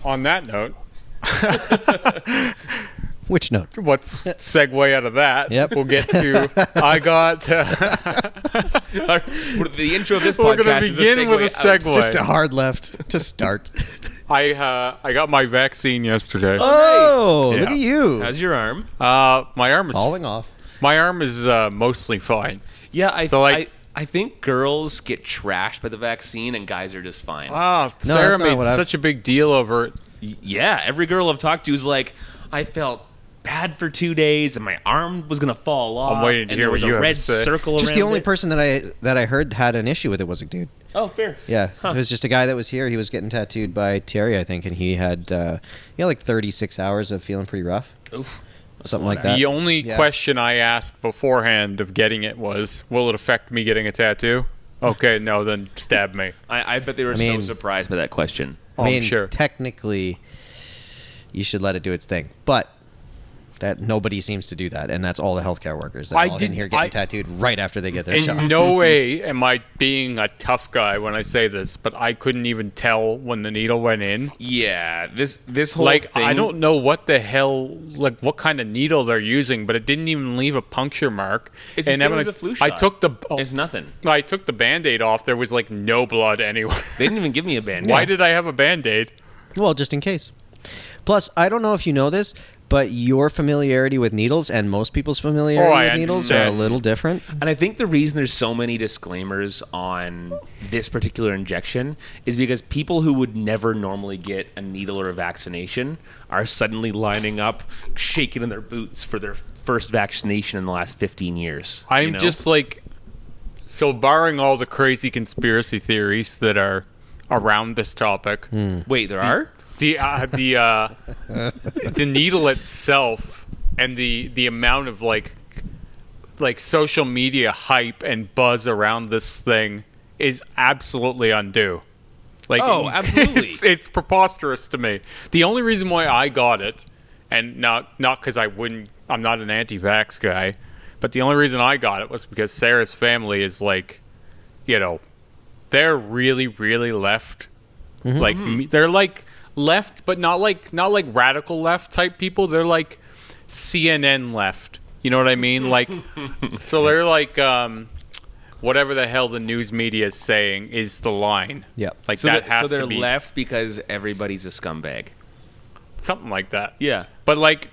on that note, Which note? let's segue out of that. Yep. We'll get to. I got. The intro of this We're podcast going to begin with a segue. Just a hard left to start. I got my vaccine yesterday. Oh, Yeah. look at you. How's your arm? My arm is Falling off. My arm is mostly fine. Yeah, I I think girls get trashed by the vaccine and guys are just fine. Wow, that's Sarah not made what I've- such a big deal over it. Yeah, every girl I've talked to is like, I felt bad for 2 days and my arm was gonna fall off. waiting to and hear there what was you a have red to say. circle Just around the only it. person that I heard had an issue with it was a dude. Oh, fair. Yeah, it was just a guy that was here. He was getting tattooed by Terry, I think, and he had like 36 hours of feeling pretty rough. Oof. Something like that. The only Yeah. question I asked beforehand of getting it was, will it affect me getting a tattoo? Okay, no, then stab me. I bet they were mean- so surprised by that question. Oh, I mean, I'm sure. technically, you should let it do its thing, but that nobody seems to do that, and that's all the healthcare workers. They're I all in didn't- here getting I- tattooed right after they get their In shots. no way am I being a tough guy when I say this, but I couldn't even tell when the needle went in. Yeah, this whole Like, thing. I don't know what the hell, like, what kind of needle they're using, but it didn't even leave a puncture mark. It's the and same then as when a flu I shot. took the. It's nothing. I took the Band-Aid off. There was, like, no blood anywhere. They didn't even give me a band-aid. Why did I have a Band-Aid? Well, just in case. Plus, I don't know if you know this, but your familiarity with needles and most people's familiarity I with needles are a understand. little different. And I think the reason there's so many disclaimers on this particular injection is because people who would never normally get a needle or a vaccination are suddenly lining up, shaking in their boots for their first vaccination in the last 15 years. I'm you know? just like, so barring all the crazy conspiracy theories that are around this topic, Wait, there are? the needle itself and the amount of like social media hype and buzz around this thing is absolutely undue. Like, Oh, absolutely. it's preposterous to me. The only reason why I got it, and not because I'm not an anti-vax guy, but the only reason I got it was because Sarah's family is like, they're really, really left. Like, they're like left, but not like radical left type people. They're like CNN left. You know what I mean? Like, so they're like, whatever the hell the news media is saying is the line. Yep. Like, So that they're, has so they're to be left because everybody's a scumbag. something like that. Yeah. But like,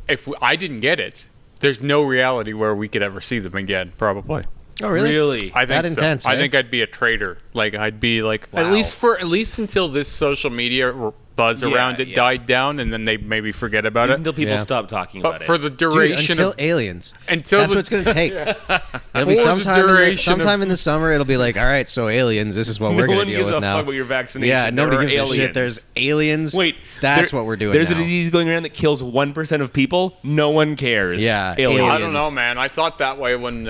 if I didn't get it, there's no reality where we could ever see them again. Probably. Oh, really? Really? I think That so. intense, I eh? think I'd be a traitor. Like, I'd be like, Wow. at least until this social media buzz Yeah, around it yeah. died down, and then they maybe forget about Just it. until people Yeah. stop talking about But it. for the Dude, duration until of aliens. until That's the- what it's going to take. It'll For be the sometime duration in the summer. It'll be like, all right, so aliens. This is what no we're going one to deal gives with a now. fuck about your vaccination. Yeah, nobody There are gives a aliens. shit. There's aliens. Wait, that's there- what we're doing. There's now. a disease going around that kills 1% of people. No one cares. Yeah, aliens. I don't know, man. I thought that way when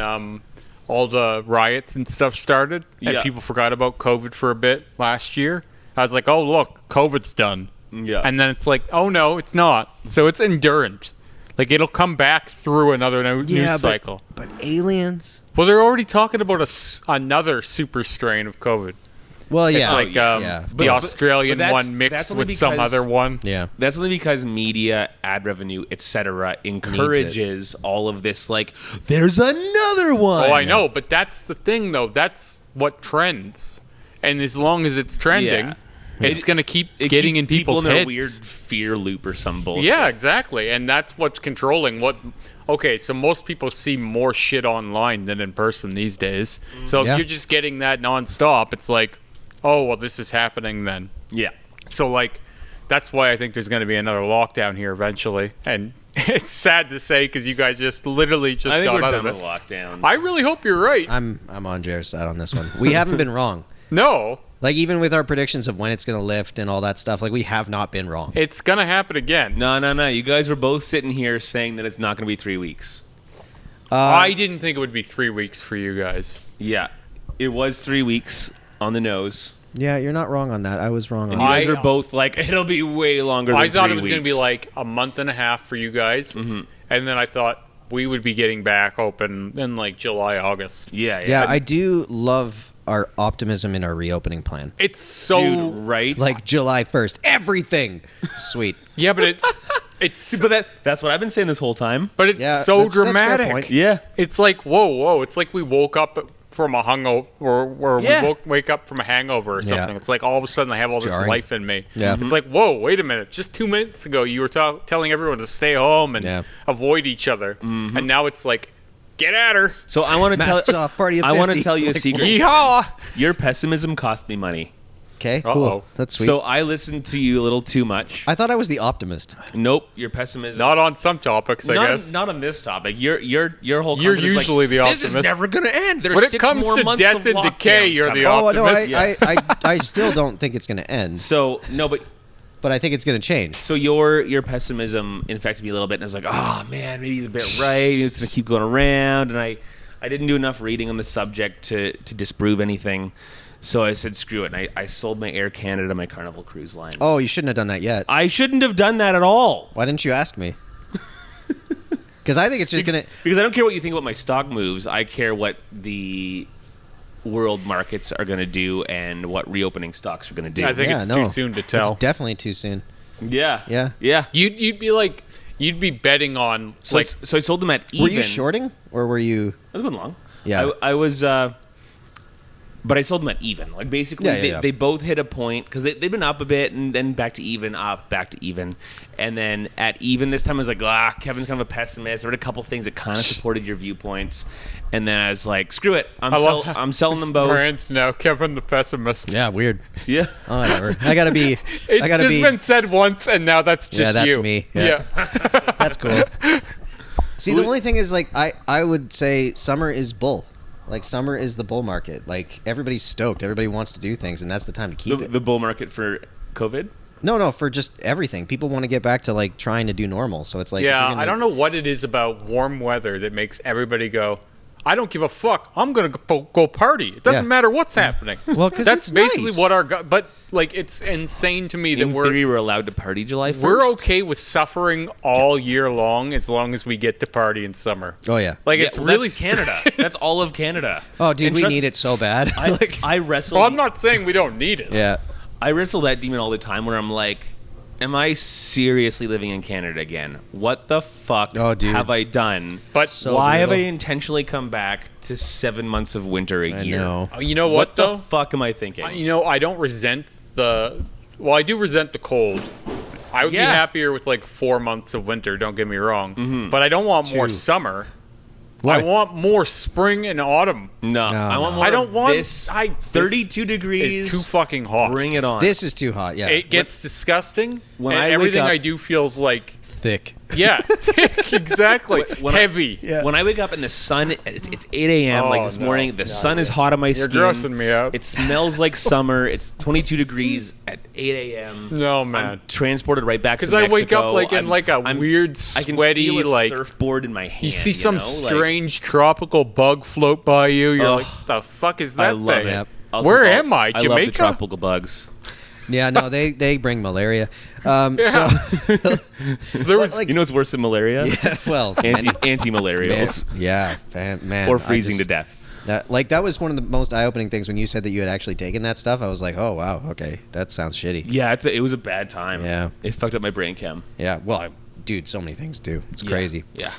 all the riots and stuff started, and Yeah. people forgot about COVID for a bit last year. I was like, oh, look, COVID's done. Yeah. And then it's like, oh, no, it's not. So it's endurant. Like, it'll come back through another news cycle. But aliens? Well, they're already talking about another super strain of COVID. Well, yeah. It's like yeah. the But- Australian but that's one mixed only with some because- other one. Yeah. That's only because media, ad revenue, etc., encourages all of this. Like, there's another one. Oh, I know, but that's the thing, though. That's what trends. And as long as it's trending, Yeah. it's going to keep It getting keeps in people's people in heads. a weird fear loop or some bullshit. Yeah, exactly. And that's what's controlling what. Okay, so most people see more shit online than in person these days. So Yeah. if you're just getting that nonstop, it's like, oh, well, this is happening then. Yeah. So, like, that's why I think there's going to be another lockdown here eventually. And it's sad to say because you guys literally just I think got we're out done of with it. lockdowns. I really hope you're right. I'm on Jared's side on this one. We haven't been wrong. No, Like, even with our predictions of when it's going to lift and all that stuff, like, we have not been wrong. it's going to happen again. No. You guys were both sitting here saying that it's not going to be 3 weeks. I didn't think it would be 3 weeks for you guys. Yeah. It was 3 weeks on the nose. Yeah, you're not wrong on that. I was wrong on And that. you guys were both like, it'll be way longer than I thought 3 it was going to be weeks. like a month and a half for you guys. Mm-hmm. And then I thought we would be getting back open in like July, August. Yeah. Yeah, I do love our optimism in our reopening plan. It's so Dude, right? Like July 1st, everything. Sweet. yeah, but it's but that's what I've been saying this whole time. but it's Yeah, so that's a fair dramatic. point. Yeah. It's like whoa. It's like we woke up from a hungover, or Yeah. we wake up from a hangover or something. Yeah. It's like all of a sudden I have all this jarring. life in me. Yeah. It's like whoa, wait a minute. Just 2 minutes ago you were telling everyone to stay home and Yeah. avoid each other, and now it's like get at her. So I want to Masks off, party of I want to 50. tell you a Like, secret. Yeehaw! Your pessimism cost me money. Okay, Uh-oh. cool. That's sweet. So I listened to you a little too much. I thought I was the optimist. Nope, your pessimism. Not on some topics, I guess. Not on this topic. Your whole. You're concept is usually the This is optimist. never gonna end. There's When it 6 comes more to months death of and decay, lockdowns you're the coming. Oh no, optimist. I still don't think it's going to end, So no, but I think it's going to change. so your pessimism infected me a little bit, and I was like, oh man, maybe he's a bit right. It's gonna keep going around, and I didn't do enough reading on the subject to disprove anything. So I said, screw it, and I sold my Air Canada, my Carnival Cruise Line. Oh, you shouldn't have done that yet. I shouldn't have done that at all. Why didn't you ask me? Because I think it's just going to... Because I don't care what you think about my stock moves. I care what the world markets are going to do and what reopening stocks are going to do. I think Yeah, it's no. too soon to tell. It's definitely too soon. Yeah. Yeah. Yeah. You'd be betting on So, like so I sold them at even. Were you shorting, or were you... That's been long. Yeah. I was, but I sold them at even. Like basically, Yeah. they both hit a point because they've been up a bit and then back to even, up, back to even, and then at even this time I was like, Kevin's kind of a pessimist. I read a couple things that kind of supported your viewpoints, and then I was like, screw it, I'm selling them both. brands now. Kevin the pessimist. Yeah, weird. Yeah. Oh, whatever. I gotta be... It's I gotta just be... been said once, and now that's just Yeah, that's you. me. Yeah. That's cool. See, the only thing is, like, I would say summer is bull. Like, summer is the bull market. Like, everybody's stoked. Everybody wants to do things, and that's the time to keep it. The bull market for COVID. No, for just everything. People want to get back to, like, trying to do normal. So it's like... if Yeah, you're gonna- I don't know what it is about warm weather that makes everybody go, I don't give a fuck. I'm going to go party. It doesn't Yeah. matter what's happening. Well, 'cause that's it's basically nice. what but like it's insane to me that In theory, we're allowed to party July 1st. we're okay with suffering all year long as we get to party in summer. Oh, yeah. Like Yeah, it's well, really that's Canada. That's all of Canada. Oh, dude, And we trust- need it so bad. I wrestle. Well, I'm not saying we don't need it. Yeah. I wrestle that demon all the time where I'm like, am I seriously living in Canada again? What the fuck Oh, dude. have I done? But So why have I brutal. intentionally come back to 7 months of winter a I year? know. You know What what, the though? fuck am I thinking? I don't resent I do resent the cold. I would be Yeah. happier with like 4 months of winter, don't get me wrong. But I don't want more 2. summer. Why? I want more spring and autumn. no, No, I want no. more I don't of want this. I 32 degrees. It's too fucking hot. Bring it on. This is too hot. Yeah. It gets disgusting. When and I wake everything up- I do feels like thick. thick, exactly. When I- Heavy. Yeah. When I wake up and the sun, it's 8 a.m. like Oh, this no. morning, the No, sun is hot on my You're skin. grossing me out. It smells like summer. It's 22 degrees at 8 a.m. No, I'm man. transported right back to Because I wake Mexico. up like in I'm- like a I'm- weird, I can sweaty, feel a like surfboard in my hand. you see some know? Like, strange tropical bug float by you. You're Ugh. like, the fuck is I that love thing? it. Yep. Where I am I? love the Jamaica? tropical bugs. Yeah, no, they bring malaria. So, There was like, You know what's worse than malaria? yeah, well, Anti-malarials. yeah, man, Or I freezing just- to death. That was one of the most eye-opening things when you said that you had actually taken that stuff. I was like, oh wow, okay, that sounds shitty. Yeah, it was a bad time. Yeah. It fucked up my brain chem. Yeah, well, dude, so many things do. It's Yeah. crazy. Yeah.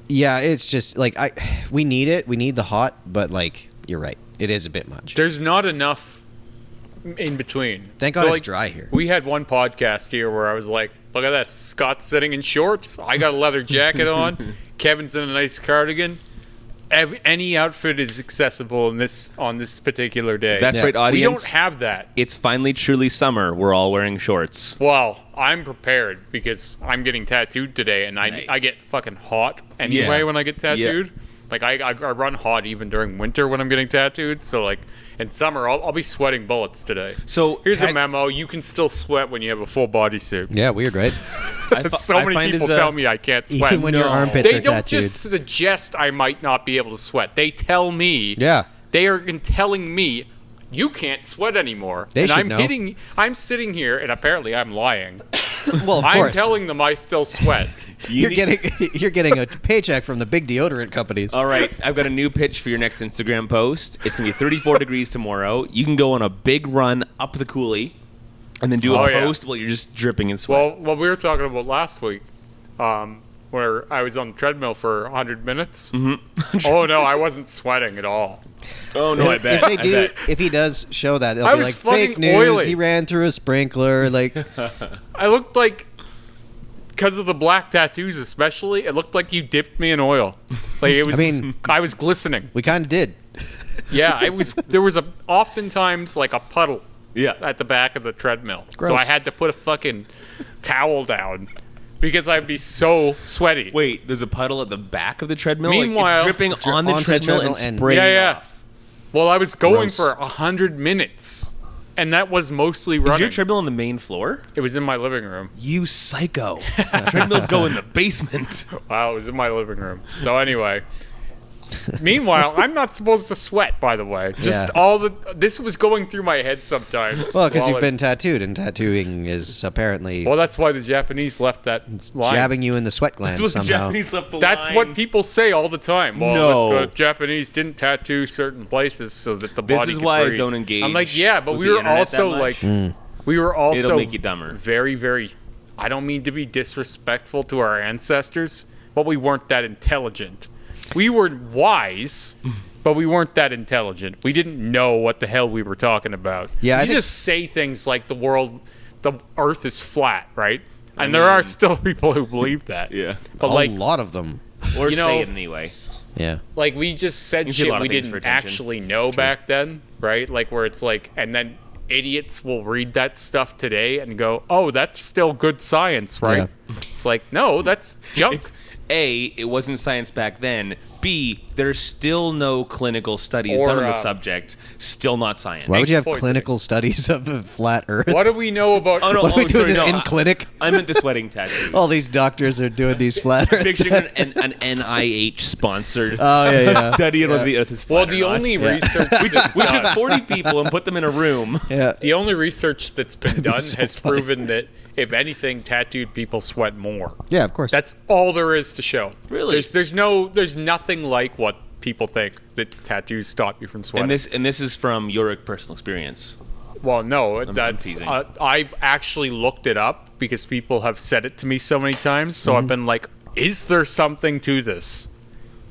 Yeah, it's just like we need it. We need the hot, but like you're right, it is a bit much. there's not enough in between. Thank God it's dry here. We had one podcast here where I was like, look at this. Scott's sitting in shorts. I got a leather jacket on. Kevin's in a nice cardigan. Any outfit is accessible on this particular day. That's Yeah. right, we audience. don't have that. It's finally truly summer. We're all wearing shorts. Well, I'm prepared because I'm getting tattooed today, and Nice. I get fucking hot anyway Yeah. when I get tattooed. Like I run hot even during winter when I'm getting tattooed. So like in summer, I'll be sweating bullets today. So Here's a memo: you can still sweat when you have a full bodysuit. Yeah, weird, right? So many people tell me I can't sweat. Even when your armpits They are don't tattooed. just suggest I might not be able to sweat. They tell me. Yeah. They are telling me you can't sweat anymore. They and should I'm know. I'm sitting here, and apparently I'm lying. Well, of I'm course. telling them I still sweat. You're getting a paycheck from the big deodorant companies. All right, I've got a new pitch for your next Instagram post. It's going to be 34 degrees tomorrow. You can go on a big run up the coulee and then do a post while you're just dripping in sweat. Well, what we were talking about last week, where I was on the treadmill for 100 minutes. Mm-hmm. Oh, no, I wasn't sweating at all. Oh, no, I bet. If he does show that, they'll I be was like, fake fucking news, oily. he ran through a sprinkler. Like, I looked like, because of the black tattoos especially, it looked like you dipped me in oil. Like it was. I was glistening. we kind of did. Yeah, it was. There was oftentimes like a puddle. Yeah. At the back of the treadmill, Gross. so I had to put a fucking towel down because I'd be so sweaty. Wait, there's a puddle at the back of the treadmill? Meanwhile- like it's dripping on the onto the treadmill treadmill and and- spraying Yeah. off. Well, I was going Gross. for 100 minutes, and that was mostly Is running. your treadmill on the main floor? It was in my living room. You psycho. Treadmills go in the basement. Wow, it was in my living room. So anyway, meanwhile, I'm not supposed to sweat. By the way, just Yeah. this was going through my head sometimes. Well, because while you've been tattooed, and tattooing is apparently Well, that's why the Japanese left that line. jabbing you in the sweat glands That's what the somehow. Japanese left the That's line. what people say all the time. Well, No. the Japanese didn't tattoo certain places so that the This body is could why I breathe. don't engage I'm like, yeah, but with we the were internet also that much. like, we were also It'll make you dumber. very, very. I don't mean to be disrespectful to our ancestors, but we weren't that intelligent. We were wise, but we weren't that intelligent. We didn't know what the hell we were talking about. Yeah, I you think- just say things like the Earth is flat, right? And there are still people who believe that. Yeah. But a like, lot of them. Or you say know- it anyway. Yeah. like we just said You see a shit lot of we things for didn't attention. actually know back then, right? Like where it's like, and then idiots will read that stuff today and go, "Oh, that's still good science, right?" It's like, no, that's junk. It's A, it wasn't science back then. B, there's still no clinical studies Or, done on the subject. Still not science. Why would you have poisoning. clinical studies of the flat Earth? What do we know about? Oh, no. Why are we Oh, doing sorry, this no, in clinic? I meant the sweating tattoos. All these doctors are doing these flat Earth. Picturing an NIH sponsored Oh, yeah. study of whether the Earth is flat. Well, or the not. only research we took 40 people and put them in a room. Yeah. the only research that's been done so has funny. proven that if anything, tattooed people sweat more. Yeah, of course. That's all there is to show. Really? There's nothing like what people think that tattoos stop you from sweating. And this is from your personal experience. Well, no, I'm that's teasing. I've actually looked it up because people have said it to me so many times. So I've been like, "Is there something to this?"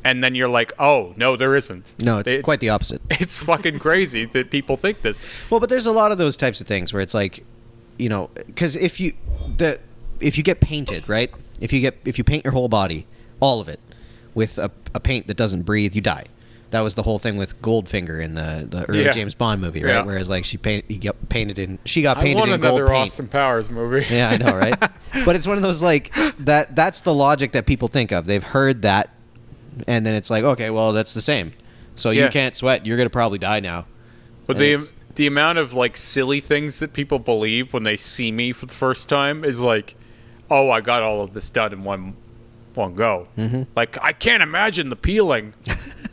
And then you're like, "Oh, no, there isn't." no, it's quite the opposite. It's fucking crazy that people think this. Well, but there's a lot of those types of things where it's like, you know, because if you get painted, right? If you paint your whole body, all of it, with a paint that doesn't breathe, you die. That was the whole thing with Goldfinger in the early Yeah. James Bond movie, right? Yeah. Whereas like she got painted in gold I want another paint. Austin Powers movie. Yeah, I know, right? But it's one of those like that's the logic that people think of. They've heard that, and then it's like, okay, well, that's the same. So Yeah. you can't sweat. You're gonna probably die now. But And it's- the amount of like silly things that people believe when they see me for the first time is like, "Oh, I got all of this done in one go." Mm-hmm. Like I can't imagine the peeling.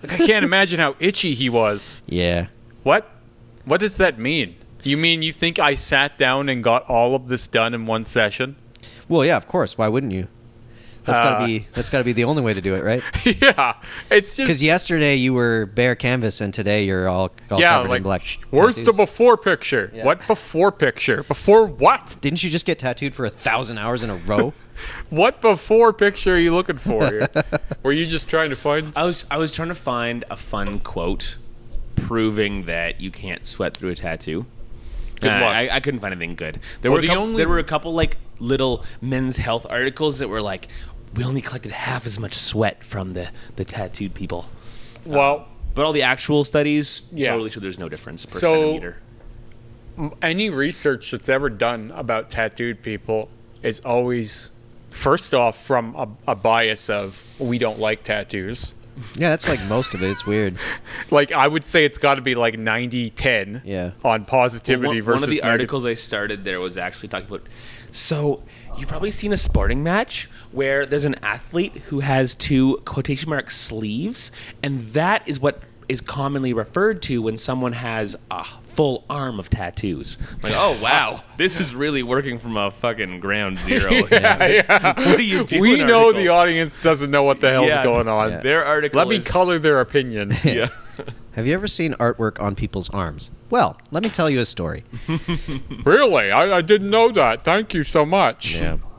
Like I can't imagine how itchy he was. Yeah. What? What does that mean? You mean you think I sat down and got all of this done in one session? Well, yeah, of course. Why wouldn't you? That's gotta be the only way to do it, right? Yeah, it's just Because yesterday you were bare canvas, and today you're all yeah. covered Like, in black. where's tattoos. the before picture? Yeah. What before picture? Before what? Didn't you just get tattooed for 1,000 hours in a row? What before picture are you looking for here? Were you just trying to find? I was trying to find a fun quote proving that you can't sweat through a tattoo. Good luck. I couldn't find anything good. There Well, there were a couple like little men's health articles that were like, we only collected half as much sweat from the tattooed people. Well, But all the actual studies Yeah. totally show there's no difference per So- centimeter. any research that's ever done about tattooed people is always, first off, from a bias of we don't like tattoos. Yeah, that's like most of it. It's weird. Like I would say it's got to be like 90-10 Yeah. on positivity One versus of the negative. articles I started there was actually talking about. So you've probably seen a sporting match where there's an athlete who has two quotation mark sleeves, and that is what is commonly referred to when someone has a full arm of tattoos. Like, oh wow, this is really working from a fucking ground zero. Yeah. What are you doing? We know article? the audience doesn't know what the hell's Yeah. going on. Yeah. Their article. Let me is- color their opinion. Yeah. Have you ever seen artwork on people's arms? Well, let me tell you a story. Really? I didn't know that. Thank you so much.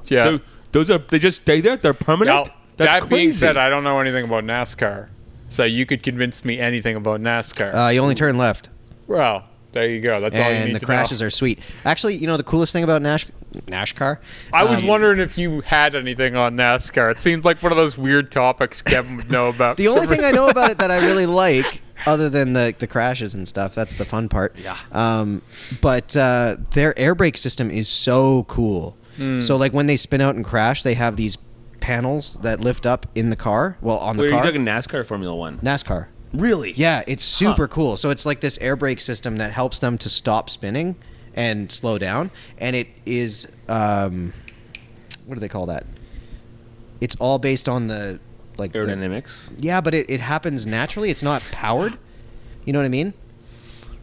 Yeah. Those are they just stay there? They're permanent. Now, That's that being crazy. said, I don't know anything about NASCAR. So you could convince me anything about NASCAR. You only turn left. Well, there you go. That's all you And need the to crashes know. are sweet. Actually, you know the coolest thing about NASCAR? I was wondering if you had anything on NASCAR. It seems like one of those weird topics Kevin would know about. The only thing I know about it that I really like, other than the crashes and stuff, that's the fun part. Yeah. But their air brake system is so cool. So like when they spin out and crash, they have these panels that lift up in the car. Well, on the Wait, are car. you talking NASCAR or Formula One? NASCAR. Really? Yeah, it's super cool. So it's like this air brake system that helps them to stop spinning and slow down. And it is, what do they call that? It's all based on the like Aerodynamics. yeah, but it happens naturally. It's not powered. You know what I mean?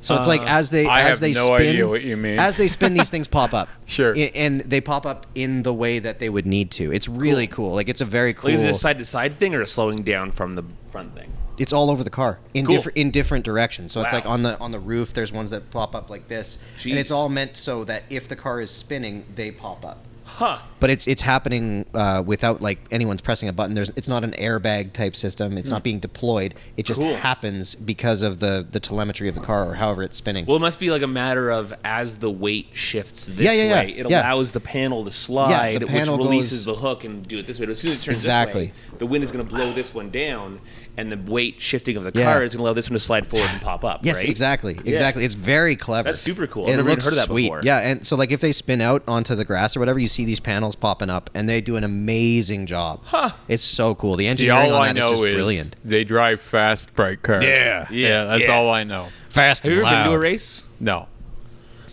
So it's like as they I as have they no spin, idea what you mean. as they spin, these things pop up. Sure. And they pop up in the way that they would need to. It's really cool. Like it's a very cool. Like, is it a side to side thing or a slowing down from the front thing? It's all over the car in Cool. different directions. So it's Wow. like on the roof. There's ones that pop up like this, and it's Jeez. all meant so that if the car is spinning, they pop up. Huh. But it's happening without like anyone's pressing a button. It's not an airbag type system. It's not being deployed. It just Cool. happens because of the telemetry of the car or however it's spinning. Well, it must be like a matter of as the weight shifts this Yeah, yeah, yeah. way, it Yeah. allows the panel to slide, the panel which releases goes- the hook and do it this way. But as soon as it turns Exactly. this way, the wind is going to blow this one down, and the weight shifting of the Yeah. car is going to allow this one to slide forward and pop up. Yes, right? exactly. It's very clever. That's super cool. It I've never even looks heard of that sweet. before. Yeah, and so like if they spin out onto the grass or whatever, you see these panels popping up, and they do an amazing job. Huh. It's so cool. The See, engineering all on I that is know just is brilliant. they drive fast, bright cars. Yeah. That's Yeah. all I know. Fast Have you ever been to a race? No.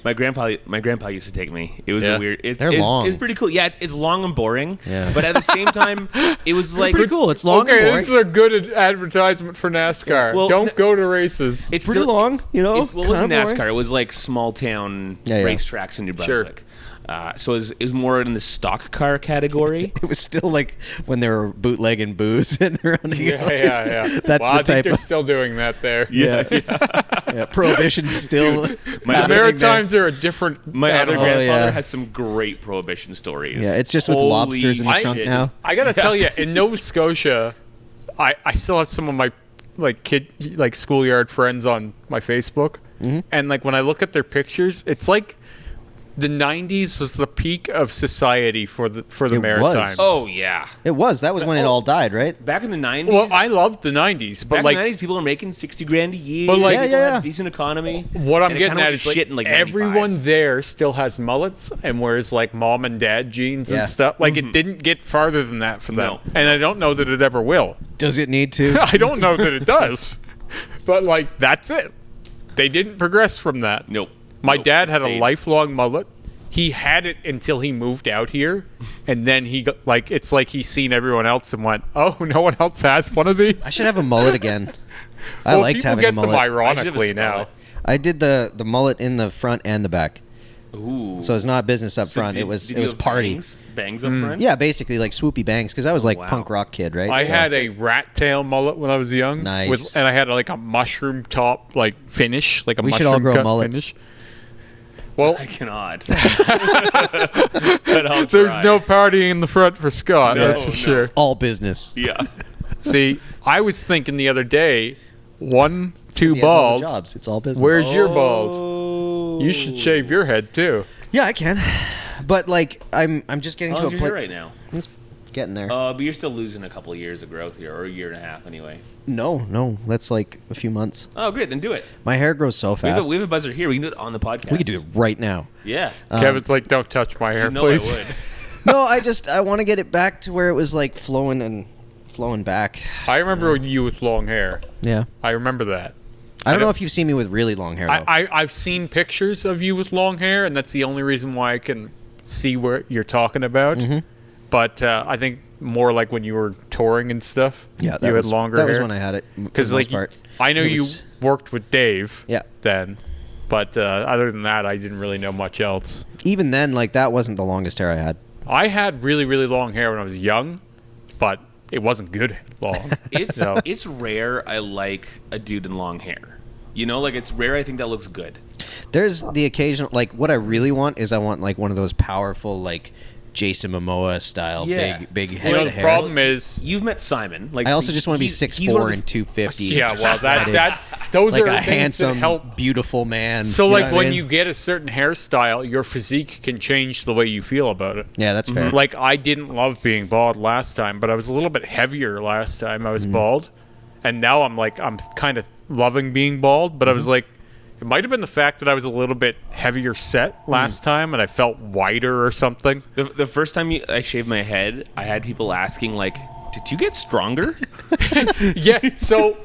My grandpa used to take me. It was Yeah. a weird. They're long. It's pretty cool. Yeah, it's long and boring. Yeah. But at the same time, it was like Pretty cool. It's long Okay, and boring. this is a good advertisement for NASCAR. Well, Don't go to races. It's pretty still- long, you know. Well, it wasn't kinda boring. NASCAR. It was like small town Yeah, yeah. racetracks in New Sure. Brunswick. So it was more in the stock car category. It was still like when they were bootlegging booze and running. Yeah. That's well, the I think type they're of still doing that there. yeah. Prohibition's still. my The happening there. Maritimes are a different My other animal. grandfather yeah. has some great prohibition stories. Yeah, it's just with Holy lobsters in the I- trunk shit. now. I gotta tell you, in Nova Scotia, I still have some of my schoolyard friends on my Facebook, and like when I look at their pictures, it's like the '90s was the peak of society for the It Maritimes. was. Oh yeah. It was. That was when it all died, right? Back in the 90s. Well, I loved the '90s, but back like in the 90s, people are making $60,000 a year. But, like- people Yeah, yeah, had yeah. a decent economy. what I'm and it getting kinda at went is to like shit in, like 95. everyone there still has mullets and wears like mom and dad jeans Yeah. and stuff. Like it didn't get farther than that for them, No. and I don't know that it ever will. Does it need to? I don't know that it does, but like that's it. They didn't progress from that. Nope. My Nope, dad it had a stayed. lifelong mullet. He had it until he moved out here, and then he got like it's like he's seen everyone else and went, "Oh, no one else has one of these." I should have a mullet again. I Well, liked people having get a mullet. them I should have a ironically now. scarlet. I did the mullet in the front and the back, Ooh. so it's not business up front. Did- it was did it you was have party. Bangs up front? Yeah, basically like swoopy bangs because I was like wow. punk rock kid, right? I So- had a rat tail mullet when I was young. Nice. And I had like a mushroom top like finish, like a We should mushroom all grow cut mullets. finish. Well, I cannot. But I'll there's try. no partying in the front for Scott, No, that's for no. sure. all business. Yeah. See, I was thinking the other day, 1, 2 He has all the bald. jobs. It's all business. Where's your bald? You should shave your head too. Yeah, I can. But like I'm just getting How to long's a your hair point. right now? It's getting there. But you're still losing a couple of years of growth here, or a year and a half anyway. No, that's like a few months. Oh, great. Then do it. My hair grows so We have, fast. we have a buzzer here. We can do it on the podcast. We could do it right now. Yeah. Kevin's like, don't touch my hair, You know please. I would. No, I want to get it back to where it was like flowing back. I remember you with long hair. Yeah. I remember that. I don't know don't- if you've seen me with really long hair though. I've seen pictures of you with long hair, and that's the only reason why I can see what you're talking about. Mm-hmm. But I think more like when you were touring and stuff. yeah, that you was had longer that hair. was when I had it. Because for the like most part. I know It you was- worked with Dave. Yeah. Then, But other than that, I didn't really know much else. Even then, like, that wasn't the longest hair I had. I had really, really long hair when I was young, but it wasn't good long. It's rare I like a dude in long hair. You know, like, it's rare I think that looks good. There's the occasional, like, what I really want is I want, like, one of those powerful, like, Jason Momoa style, big heads of the hair. problem is, You've met Simon. Like, I also just want to be he's 6'4" one of and 250. yeah, just well, shredded. those like are a things that handsome, help. beautiful man. So, you know like, what I when mean? you get a certain hairstyle, your physique can change the way you feel about it. Yeah, that's fair. Like, I didn't love being bald last time, but I was a little bit heavier last time I was bald. And now I'm kind of loving being bald, but I was like, it might have been the fact that I was a little bit heavier set last time and I felt wider or something. The first time I shaved my head, I had people asking, like, did you get stronger? Yeah, so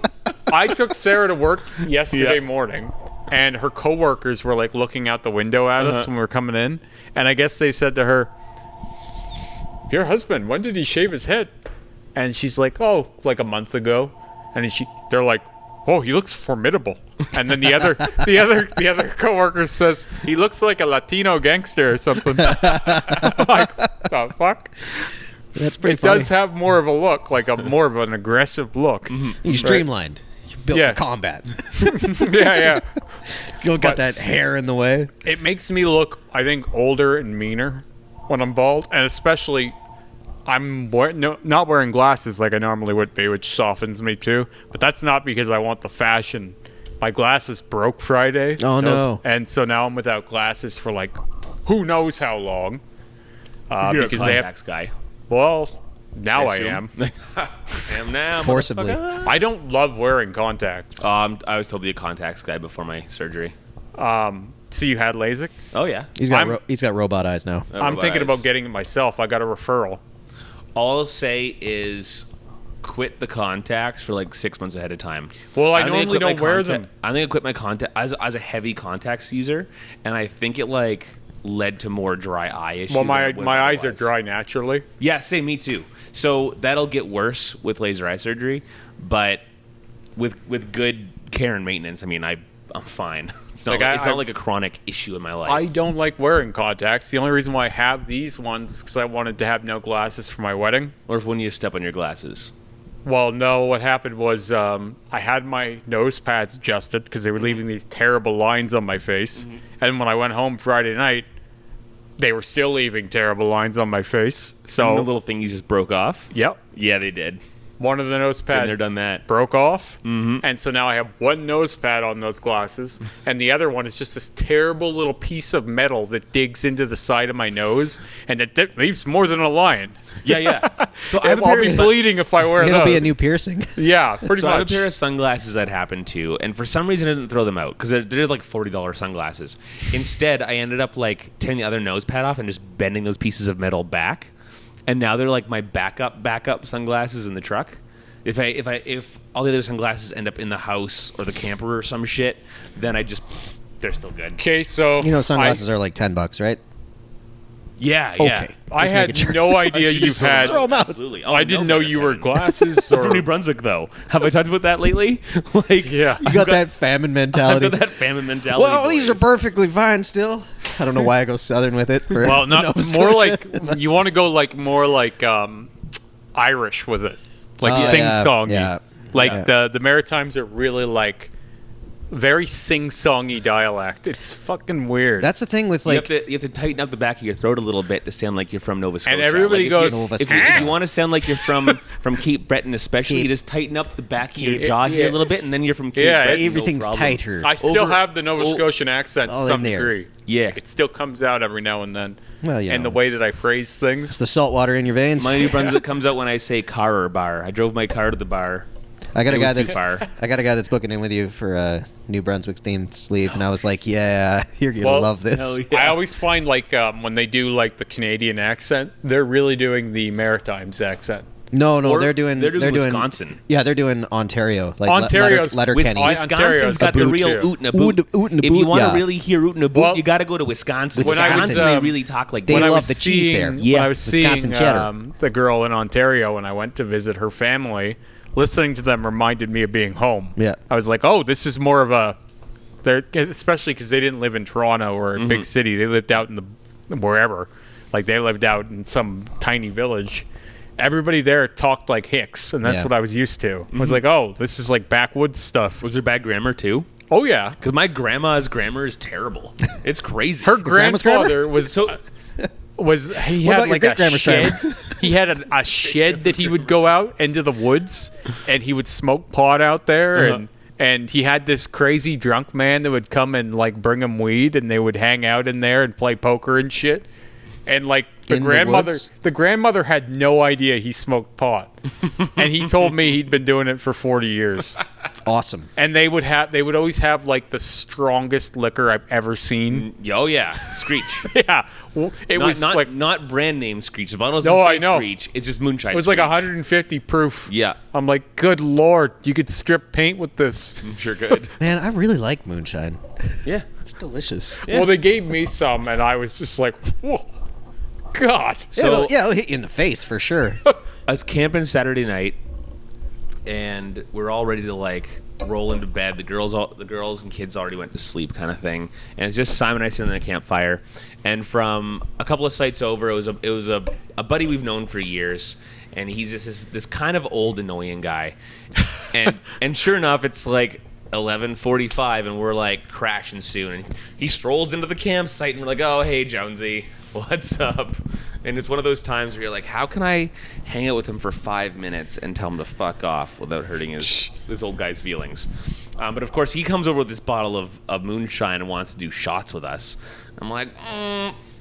I took Sarah to work yesterday morning, and her coworkers were like looking out the window at us when we were coming in, and I guess they said to her, "Your husband, when did he shave his head?" And she's like, "Oh, like a month ago." And they're like, "Oh, he looks formidable." And then the other coworker says, "He looks like a Latino gangster or something." I'm like, the fuck? That's pretty It funny. does have more of a look, like more of an aggressive look. You streamlined. You built Yeah. for combat. Yeah. You don't got that hair in the way. It makes me look, I think, older and meaner when I'm bald, and especially I'm not wearing glasses like I normally would be, which softens me too. But that's not because I want the fashion. My glasses broke Friday. Oh, no. And so now I'm without glasses for like who knows how long. You're because a they have. contacts guy. Well, now I assume. am. I am now. Forcibly. motherfucker. I don't love wearing contacts. I was totally a contacts guy before my surgery. So you had LASIK? Oh, yeah. He's got robot eyes now. I'm thinking about getting it myself. I got a referral. All I'll say is quit the contacts for like 6 months ahead of time. Well, I think normally quit my don't wear them. I think I quit my contact as a heavy contacts user, and I think it like led to more dry eye issues. Well, than it my eyes are otherwise. dry naturally. Yeah, same, me too. So that'll get worse with laser eye surgery, but with good care and maintenance, I mean, I'm fine. It's not Like, it's not like a chronic issue in my life. I don't like wearing contacts. The only reason why I have these ones is because I wanted to have no glasses for my wedding. Or if when you step on your glasses. Well, no, what happened was I had my nose pads adjusted because they were leaving these terrible lines on my face. And when I went home Friday night, they were still leaving terrible lines on my face. And So, the little thingies just broke off. yep, Yeah, they did. one of the nose pads there, done that. broke off. And so now I have one nose pad on those glasses, and the other one is just this terrible little piece of metal that digs into the side of my nose, and it leaves more than a line. Yeah. So I have a I'll pair be of bleeding if I wear It'll those. be a new piercing. Yeah, pretty So I have much. a pair of sunglasses that happened to, and for some reason I didn't throw them out because they're like $40 sunglasses. Instead, I ended up like tearing the other nose pad off and just bending those pieces of metal back, and now they're like my backup sunglasses in the truck. If all the other sunglasses end up in the house or the camper or some shit, then they're still good. Okay, so You know, sunglasses are like $10, right? Yeah. Okay. I Just had making sure. no idea you've had. Throw 'em out. Absolutely. I didn't know you were glasses From New or. Brunswick, though. Have I talked about that lately? Like, Yeah. You got that famine I've mentality. got that famine mentality. Well, these are boys. perfectly fine still. I don't know why I go southern with it. For Well, not Nova more Scotia. like you want to go like more like Irish with it, like Oh, sing yeah, songy. yeah. Like Yeah. the Maritimes are really like very sing songy dialect. It's fucking weird. That's the thing with like. you have to tighten up the back of your throat a little bit to sound like you're from Nova Scotia. everybody Like, goes, Nova if Scotia. you want to sound like you're from Cape Breton, especially, you just tighten up the back of your jaw here a little bit, and then you're from Cape Yeah, Breton. everything's no problem. tighter. I still over- have the Nova Scotian accent all to some in there. degree. Yeah. Like, it still comes out every now and then. Well, you and know, the way it's- that I phrase It's things. the salt water in your veins. My New Brunswick comes out when I say car or bar. I drove my car to the bar. I got a It guy was too that's far. I got a guy that's booking in with you for a New Brunswick themed sleeve, and I was like, "Yeah, you're gonna Well, love this." hell yeah. I always find like when they do like the Canadian accent, they're really doing the Maritimes accent. No, Or they're doing Wisconsin. Yeah, they're doing Ontario. Like Ontario's- Letterkenny. Wisconsin's got the Ontario's real a boot oot and a boot. Oot and a If you boot, want to yeah. really hear oot and a boot, Well, you got to go to Wisconsin. when I was, Wisconsin, they really talk like they this. When I love was the cheese seeing, there. When Yeah. I was Wisconsin seeing cheddar. the girl in Ontario when I went to visit her family, listening to them reminded me of being home. Yeah. I was like, oh, this is more of a They're especially because they didn't live in Toronto or a big city. They lived out in the wherever, like they lived out in some tiny village. Everybody there talked like Hicks, and that's what I was used to. I was like, oh, this is like backwoods stuff. Was there bad grammar too? Oh yeah, Because my grandma's grammar is terrible. It's crazy. her grandma's grandfather was he What had about your like a great-grandma's shed. grammar? He had a shed that he would go out into the woods, and he would smoke pot out there, and he had this crazy drunk man that would come and like bring him weed, and they would hang out in there and play poker and shit. And like the In the grandmother, woods? the grandmother had no idea he smoked pot, and he told me he'd been doing it for 40 years. Awesome. And they would always have like the strongest liquor I've ever seen. Oh yeah, Screech. Yeah, it was not, like not brand name Screech. The bottle No, doesn't I say know. Screech. It's just moonshine. it was like Screech. 150 proof. Yeah, I'm like, good lord, you could strip paint with this. sure good. Man, I really like moonshine. Yeah. It's delicious. Yeah. Well, they gave me some, and I was just like, whoa, God. So- It'll hit you in the face for sure. I was camping Saturday night, and we're all ready to like roll into bed. The girls and kids already went to sleep, kind of thing. And it's just Simon and I sitting on a campfire. And from a couple of sites over, it was a buddy we've known for years, and he's just this kind of old annoying guy. And sure enough, it's like 11:45, and we're like crashing soon. And he strolls into the campsite, and we're like, "Oh, hey, Jonesy, what's up?" And it's one of those times where you're like, "How can I hang out with him for 5 minutes and tell him to fuck off without hurting this old guy's feelings?" But of course, he comes over with this bottle of moonshine and wants to do shots with us. I'm like,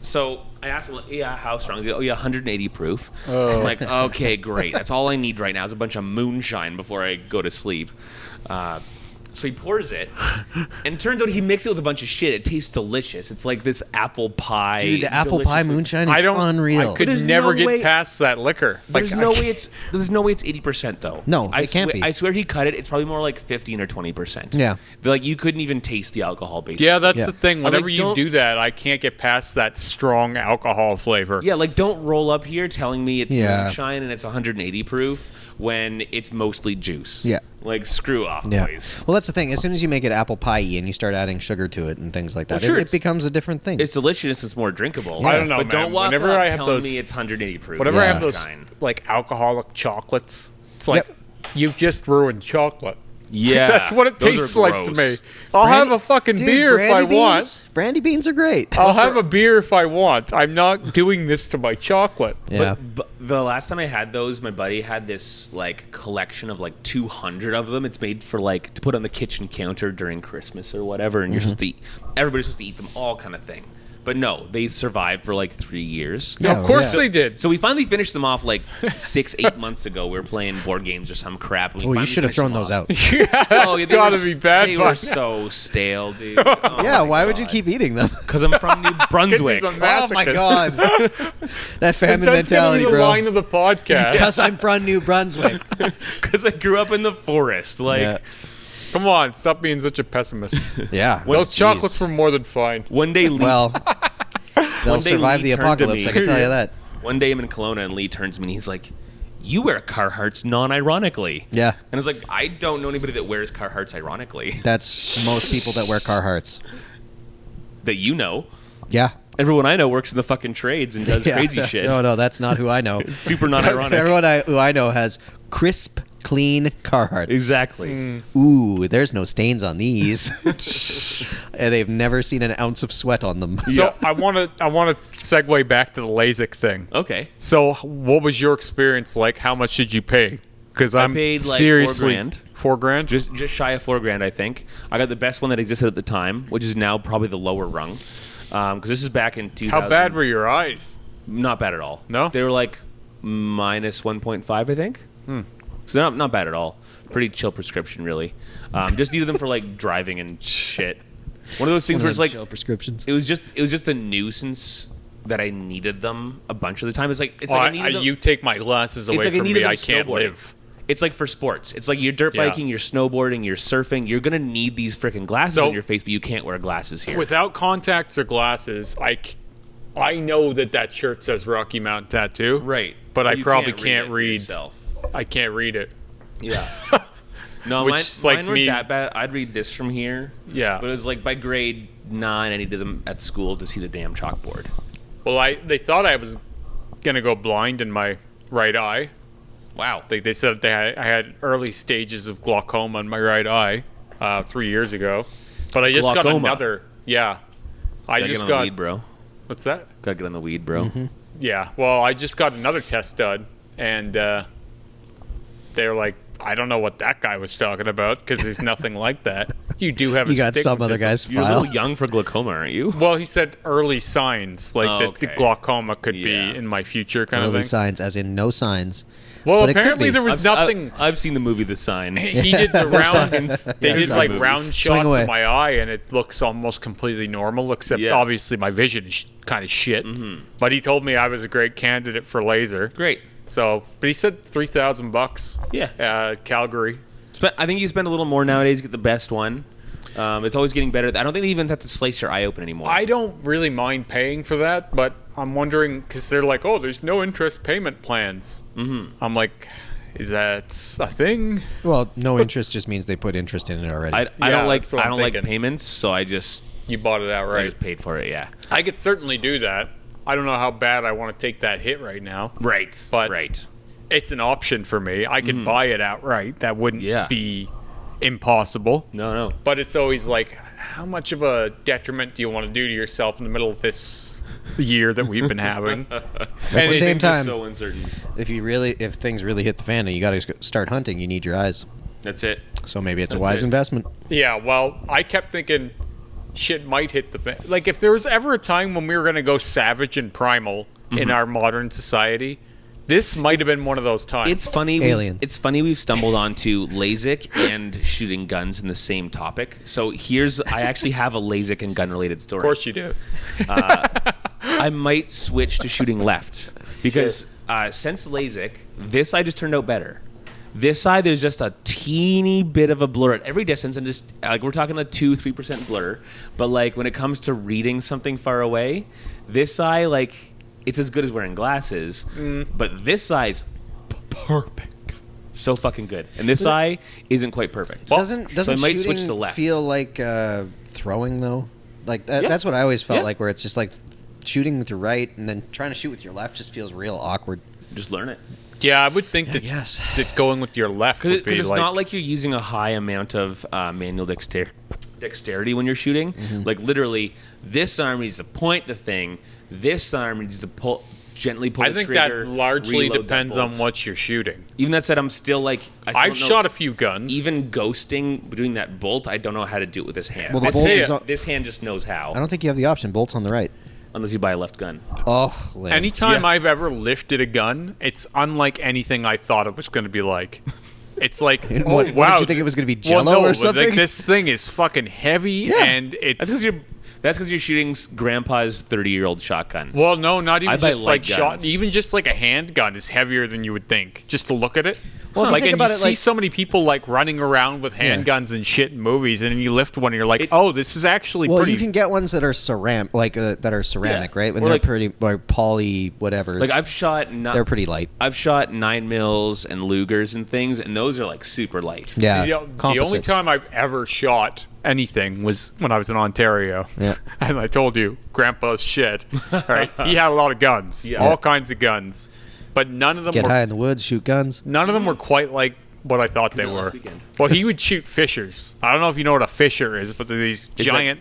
So I asked him, "Yeah, how strong is it?" "Oh, yeah, 180 proof." I'm like, "Okay, great. That's all I need right now is a bunch of moonshine before I go to sleep." So he pours it, and it turns out he mixed it with a bunch of shit. It tastes delicious. It's like this apple pie. Dude, the apple pie delicious- moonshine is I unreal. could There's never no get way- past that liquor. There's Like, no way it's 80% though. No, I it can't be. I swear he cut it. It's probably more like 15 or 20%. Yeah. Like you couldn't even taste the alcohol basically. Yeah, that's Yeah. the thing. I was like, Whenever you don't- do that, I can't get past that strong alcohol flavor. Yeah, like don't roll up here telling me it's Yeah. moonshine and it's 180 proof when it's mostly juice. Yeah. Like screw off, Yeah. boys. Well, that's the thing. As soon as you make it apple pie-y and you start adding sugar to it and things like that, Well, sure, it it's- becomes a different thing. It's delicious. It's more drinkable. I don't know, but don't man. walk Whenever up I have telling those- me it's 180 proof. Whenever I Yeah. have those Moonshine. like alcoholic chocolates, it's like Yep. you've just ruined chocolate. Yeah, That's what it those are tastes like to gross. me. I'll Brandy- have a fucking Dude, beer if I brandy want. beans- Brandy beans are great. I'll have a beer if I want. I'm not doing this to my chocolate. Yeah. But the last time I had those, my buddy had this like collection of like 200 of them. It's made for like to put on the kitchen counter during Christmas or whatever, and you're supposed to eat. Everybody's supposed to eat them all, kind of thing. But no, they survived for like 3 years. Yeah, of course yeah. they did. So we finally finished them off like 6-8 months ago. We were playing board games or some crap. And we Oh, you finally should have finished thrown them those off. out. Yeah, that's Oh, yeah, they gotta were- be bad. They by were so stale, dude. Oh Yeah, my why would you God. keep eating them? Because I'm from New Brunswick. He's a Oh my masochist. god. That famine That's mentality, gonna be the bro. line of the podcast. Because I'm from New Brunswick. Because I grew up in the forest. Like, Yeah. Come on, stop being such a pessimist. Yeah. Those Jeez. chocolates were more than fine. one day, Lee, Well, they'll One day survive Lee the turned to apocalypse, me. I can tell you that. one day I'm in Kelowna and Lee turns to me and he's like, "You wear Carhartts non-ironically." Yeah. And I was like, I don't know anybody that wears Carhartts ironically. That's most people that wear Carhartts. That you know. Yeah. Everyone I know works in the fucking trades and does Yeah. crazy shit. No, that's not who I know. Super non-ironic. Everyone who I know has crisp, clean Carhartts. Exactly. Ooh, there's no stains on these. And they've never seen an ounce of sweat on them. So I want to segue back to the Lasik thing. Okay. So what was your experience like? How much did you pay? Because I'm paid, like, seriously $4,000. $4,000. Just shy of $4,000, I think. I got the best one that existed at the time, which is now probably the lower rung. Because this is back in 2000. How bad were your eyes? Not bad at all. No? They were like minus 1.5, I think. So they're not bad at all. Pretty chill prescription, really. Just needed them for like driving and shit. One of those things where it's like chill prescriptions. it was just a nuisance that I needed them a bunch of the time. It's like Well, I needed them. you take my glasses away It's like I from needed me. them I can't snowboarding. live. It's like for sports. It's like you're dirt Yeah. biking, you're snowboarding, you're surfing. You're gonna need these freaking glasses So- on your face, but you can't wear glasses here. Without contacts or glasses, I know that shirt says Rocky Mountain Tattoo. right, But I you probably read can't it for read. yourself. I can't read it. Yeah. No, which mine, is like mine weren't me. that bad. I'd read this from here. Yeah. But it was like by grade 9, I needed them at school to see the damn chalkboard. Well, they thought I was gonna go blind in my right eye. Wow. They said I had early stages of glaucoma in my right eye 3 years ago, but I just got Glaucoma. another. Yeah, I Gotta just get on got. the weed, bro. What's that? Gotta get on the weed, bro. Yeah, well, I just got another test done, and they're like, I don't know what that guy was talking about because there's nothing like that. You do have You got some other guy's You're a file. little young for glaucoma, aren't you? Well, he said early signs, like that the okay. glaucoma could Yeah. be in my future kind of Early thing. signs, as in no signs. Well, But it could apparently be. there was nothing. I've seen the movie The Sign. He did the rounds. They Yeah, did sign like movie. round Swing shots away. of my eye, and it looks almost completely normal, except Yeah. obviously my vision is kind of shit. But he told me I was a great candidate for laser. Great. So, but he said $3,000. Yeah. Calgary. I think you spend a little more nowadays to get the best one. It's always getting better. I don't think they even have to slice your eye open anymore. I don't really mind paying for that, but I'm wondering because they're like, oh, there's no interest payment plans. I'm like, is that a thing? Well, no interest just means they put interest in it already. I Yeah, don't like that's what I'm like thinking. payments, so I just You bought it I outright. just paid for it. Yeah. I could certainly do that. I don't know how bad I want to take that hit right now. Right. But right. it's an option for me. I could buy it outright. That wouldn't Yeah. be impossible. No. But it's always like, how much of a detriment do you want to do to yourself in the middle of this year that we've been having? At the same Things are time, so uncertain. if things really hit the fan and you got to start hunting, you need your eyes. That's it. So maybe it's a That's wise it. investment. Yeah, well, I kept thinking shit might hit the fan. Like, if there was ever a time when we were going to go savage and primal in our modern society, this might have been one of those times. It's funny. Aliens. It's funny we've stumbled onto LASIK and shooting guns in the same topic. So I actually have a LASIK and gun related story. Of course you do. I might switch to shooting left because since LASIK, this eye just turned out better. This eye, there's just a teeny bit of a blur at every distance, and just like we're talking a 2-3% blur. But like when it comes to reading something far away, this eye, like it's as good as wearing glasses. But this eye's perfect, so fucking good, and this eye isn't quite perfect. Doesn't so I might shooting switch to left. feel like throwing though? Like that, Yeah. that's what I always felt Yeah. like, where it's just like shooting with your right and then trying to shoot with your left just feels real awkward. Just learn it. Yeah, I would think that, Yes. that going with your left would be Because it's like... not like you're using a high amount of manual dexterity when you're shooting. Like literally, this arm needs to point the thing. This arm needs to gently pull I the think trigger. that largely reload that depends on bolt. what you're shooting. Even that said, I'm still like I've shot a few guns. Even ghosting doing that bolt, I don't know how to do it with this hand. Well, the this, bolt hand is on- this hand just knows how. I don't think you have the option. Bolts on the right. Unless you buy a left gun. Oh, lame. Anytime Yeah. I've ever lifted a gun, it's unlike anything I thought it was going to be like. It's like, And oh, what wow. did you think it was going to be, Well, Jell-O no, or but, something? Like, this thing is fucking heavy, Yeah. and it's... That's because you're shooting grandpa's 30-year-old shotgun. Well, no, not even I buy just light like shot. guns. Even just like a handgun is heavier than you would think. Just to look at it. Well, if you like, think and about you it, see like- so many people like running around with handguns and shit in movies, and then you lift one, and you're like, oh, this is actually Well, pretty. you can get ones that are ceramic, ceramic, right? When Or they're like- pretty, like poly, whatever. Like I've shot, they're pretty light. I've shot 9 mils and Lugers and things, and those are like super light. Yeah, See, the only composites. time I've ever shot anything was when I was in Ontario. Yeah. And I told you, Grandpa's shit. All right, he had a lot of guns, Yeah. all kinds of guns, but none of them Get were high in the woods, shoot guns. none of them were quite like what I thought they No, were. last weekend. Well, he would shoot fishers. I don't know if you know what a fisher is, but they're these giant,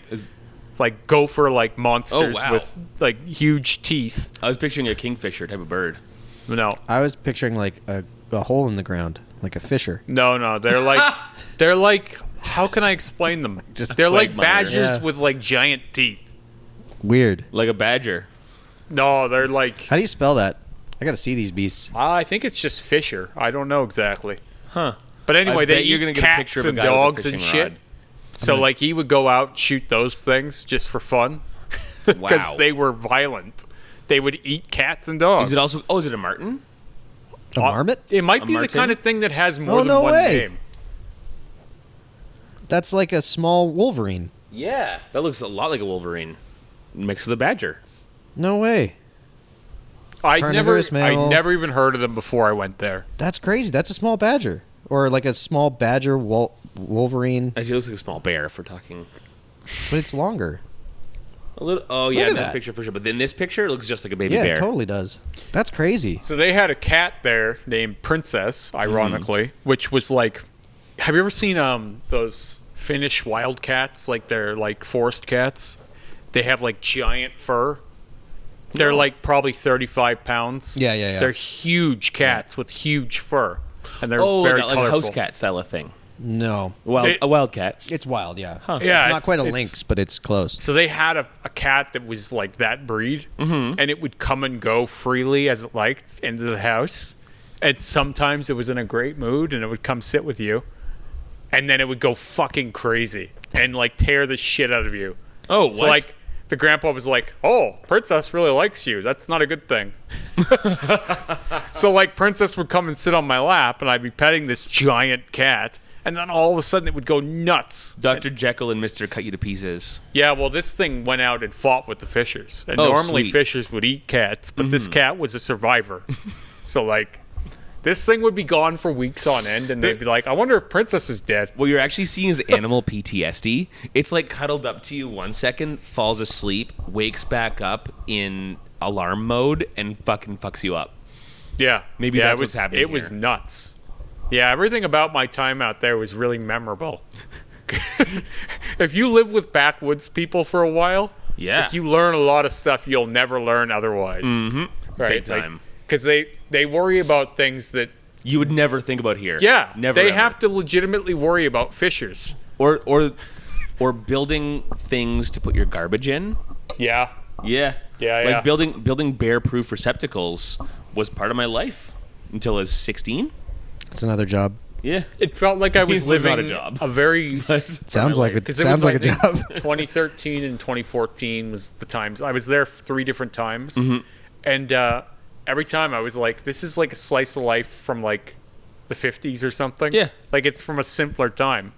like gopher like monsters Oh, wow. with like huge teeth. I was picturing a kingfisher type of bird. No, I was picturing like a hole in the ground, like a fisher. no, they're like. How can I explain them? Just they're like quagmire. badgers Yeah. with like giant teeth. Weird. Like a badger. No, they're like. How do you spell that? I got to see these beasts. I think it's just fisher. I don't know exactly. Huh. But anyway, I they bet you're eat gonna get a cats picture of a and guy with a dogs and fishing shit. rod. So like he would go out and shoot those things just for fun because Wow. they were violent. They would eat cats and dogs. Is it also? Oh, is it a martin? A marmot? It might A be the marten? kind of thing that has more Oh, than no one way. name. That's like a small wolverine. Yeah, that looks a lot like a wolverine mixed with a badger. No way. I Carnivorous mammal. never even heard of them before I went there. That's crazy. That's a small badger. or like a small badger, Wolverine, Actually, it looks like a small bear if we're talking. but it's longer. A little. Oh yeah, at in this that. picture for sure. But in this picture, it looks just like a baby Yeah, bear. it totally does. That's crazy. So they had a cat there named Princess, ironically, which was like, have you ever seen those Finnish wild cats? Like they're like forest cats. They have like giant fur. They're like probably 35 pounds. Yeah, yeah, yeah. They're huge cats with huge fur, and they're Oh, very like colorful. a house cat style of thing. No, A wild cat. it's wild. Yeah, Yeah, it's not it's- quite a it's- lynx, but it's close. So they had a cat that was like that breed, and it would come and go freely as it liked into the house. And sometimes it was in a great mood, and it would come sit with you, and then it would go fucking crazy and like tear the shit out of you. Oh, what? So like the grandpa was like, "Oh, Princess really likes you. That's not a good thing." So like Princess would come and sit on my lap, and I'd be petting this giant cat, and then all of a sudden it would go nuts. Dr. Jekyll and Mr. Cut You to Pieces. Yeah, well, this thing went out and fought with the fishers. And Oh, normally sweet. fishers would eat cats, but this cat was a survivor. So, like, this thing would be gone for weeks on end, and they'd be like, I wonder if Princess is dead. What you're actually seeing is animal PTSD. It's like cuddled up to you 1 second, falls asleep, wakes back up in alarm mode, and fucking fucks you up. Yeah. Maybe yeah, that's it was, what's happening It was here. nuts. Yeah, everything about my time out there was really memorable. If you live with backwoods people for a while, Yeah. like, you learn a lot of stuff you'll never learn otherwise. Mm-hmm. Right? Big time. Because they worry about things that You would never think about here. yeah, Never. they ever. have to legitimately worry about fishers. Or building things to put your garbage in. Yeah. Yeah. Yeah, Like yeah. building bear-proof receptacles was part of my life until I was 16. It's another job. Yeah. It felt like I was It was not living a job. very Sounds like it. 'cause it Sounds was, like a I think, job. 2013 and 2014 was the times. I was there 3 different times. Mm-hmm. And every time I was like, this is like a slice of life from like the 50s or something. Yeah. Like it's from a simpler time.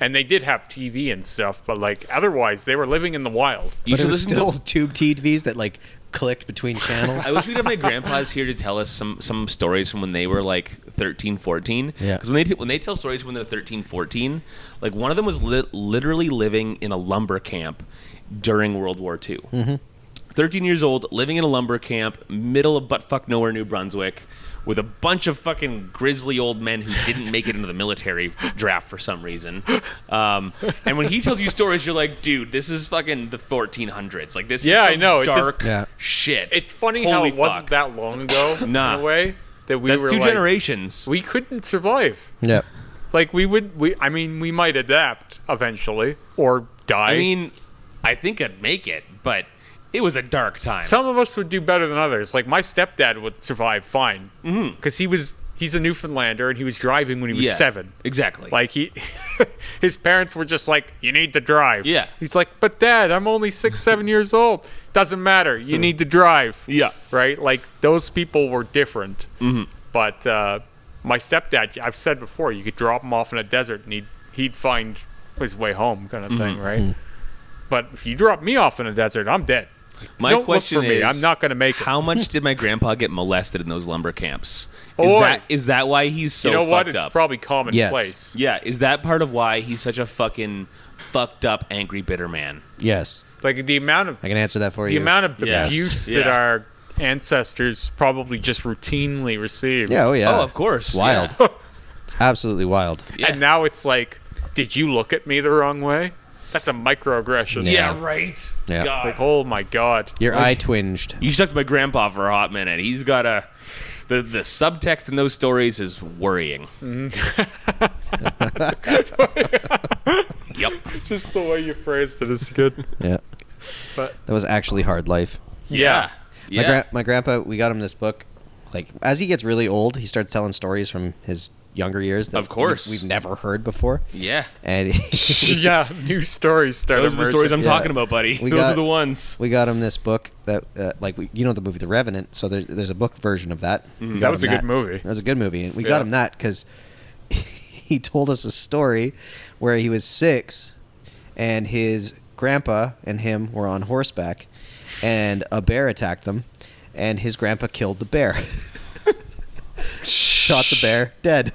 And they did have TV and stuff, but like otherwise they were living in the wild. You But it should was listen to- still tube TVs that like clicked between channels. I wish we'd have my grandpas here to tell us some stories from when they were like 13, 14. Yeah. Because when they tell stories when they're 13, 14, like one of them was literally living in a lumber camp during World War II. Mm-hmm. 13 years old, living in a lumber camp, middle of buttfuck nowhere, New Brunswick, with a bunch of fucking grizzly old men who didn't make it into the military draft for some reason. And when he tells you stories, you're like, dude, this is fucking the 1400s. Like, this Yeah, is I some know. It just- dark Yeah. shit. It's funny Holy how it wasn't fuck. that long ago Nah. in a way that we That's were two like, generations. we couldn't survive. Yeah. Like we might adapt eventually or die. I mean, I think I'd make it, but it was a dark time. some of us would do better than others. Like my stepdad would survive fine because he's a Newfoundlander and he was driving when he was Yeah, 7. Exactly. Like his parents were just like, you need to drive. Yeah. He's like, but Dad, I'm only 6, 7 years old. Doesn't matter. You need to drive. Yeah. Right. Like those people were different. But my stepdad, I've said before, you could drop him off in a desert and he'd find his way home, kind of thing, right? But if you drop me off in a desert, I'm dead. My Don't question look for me. is, I'm not going to make it. how much did my grandpa get molested in those lumber camps? Boy. Is that why he's so you know what? fucked It's up? probably commonplace. Yes. Yeah, is that part of why he's such a fucking fucked up, angry, bitter man? Yes. Like the amount of I can answer that for the you. amount of Yes. abuse Yeah. that our ancestors probably just routinely received. Yeah. Oh yeah. Oh, of course. It's wild. Yeah. It's absolutely wild. Yeah. And now it's like, did you look at me the wrong way? That's a microaggression. Yeah. Yeah, right. Yeah. God. Like, oh my God. Your eye twinged. You stuck to my grandpa for a hot minute. He's got a... The subtext in those stories is worrying. Yep. Just the way you phrased it is good. Yeah. But That was actually hard life. yeah. Yeah. My grandpa, we got him this book. Like as he gets really old, he starts telling stories from his younger years that Of course. we've never heard before. Yeah. And Yeah, new stories start Those are the emerging. stories I'm Yeah. talking about, buddy. We Those got- are the ones. we got him this book that, you know the movie The Revenant. So there's a book version of that. We got That was him a good movie. That was a good movie, and we Yeah. got him that because he told us a story where he was 6, and his grandpa and him were on horseback, and a bear attacked them, and his grandpa killed the bear. Shot the bear, dead.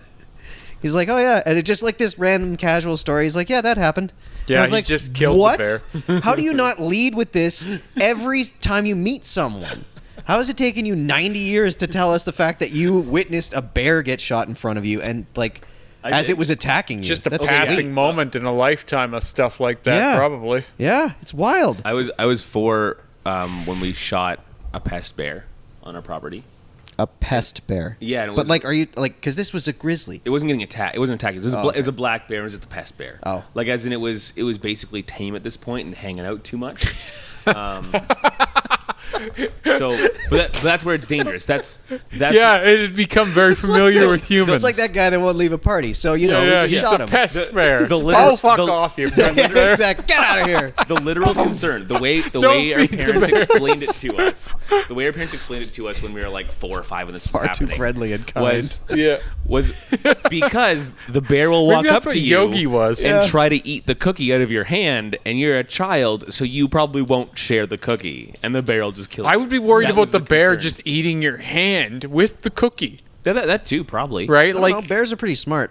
He's like, oh yeah, and it just like this random casual story. He's like, yeah, that happened. And I Yeah, was he like, just killed what? the bear. How do you not lead with this every time you meet someone? How has it taken you 90 years to tell us the fact that you witnessed a bear get shot in front of you and like as it was attacking you? Just a That's passing sweet. moment in a lifetime of stuff like that, Yeah. probably. Yeah, it's wild. I was 4 when we shot a pest bear on our property. A pest bear. Yeah, and it but was- like, are you like? Because this was a grizzly. It wasn't getting attacked. It wasn't attacking. It was, Oh, it was a black bear. It was just a pest bear. Oh. Like as in it was basically tame at this point and hanging out too much. But that's where it's dangerous. That's Yeah, it had become very familiar with humans. It's like that guy that won't leave a party. So you know, Yeah, we just he's shot a him. pest bear. the litter- oh, fuck the- off, you peasant bear. Exactly. Get out of here. the literal concern. The way Don't our feed the parents bears. explained it to us. The way our parents explained it to us when we were like 4 or 5 when this was Far too happening. friendly and kind. Yeah. was because the bear will Maybe walk that's up what to you Yogi was. and Yeah. try to eat the cookie out of your hand, and you're a child, so you probably won't share the cookie, and the bear will just kill you. I would be worried That about was the bear concern. just eating your hand with the cookie, that too, probably. right? I don't Like, know, bears are pretty smart.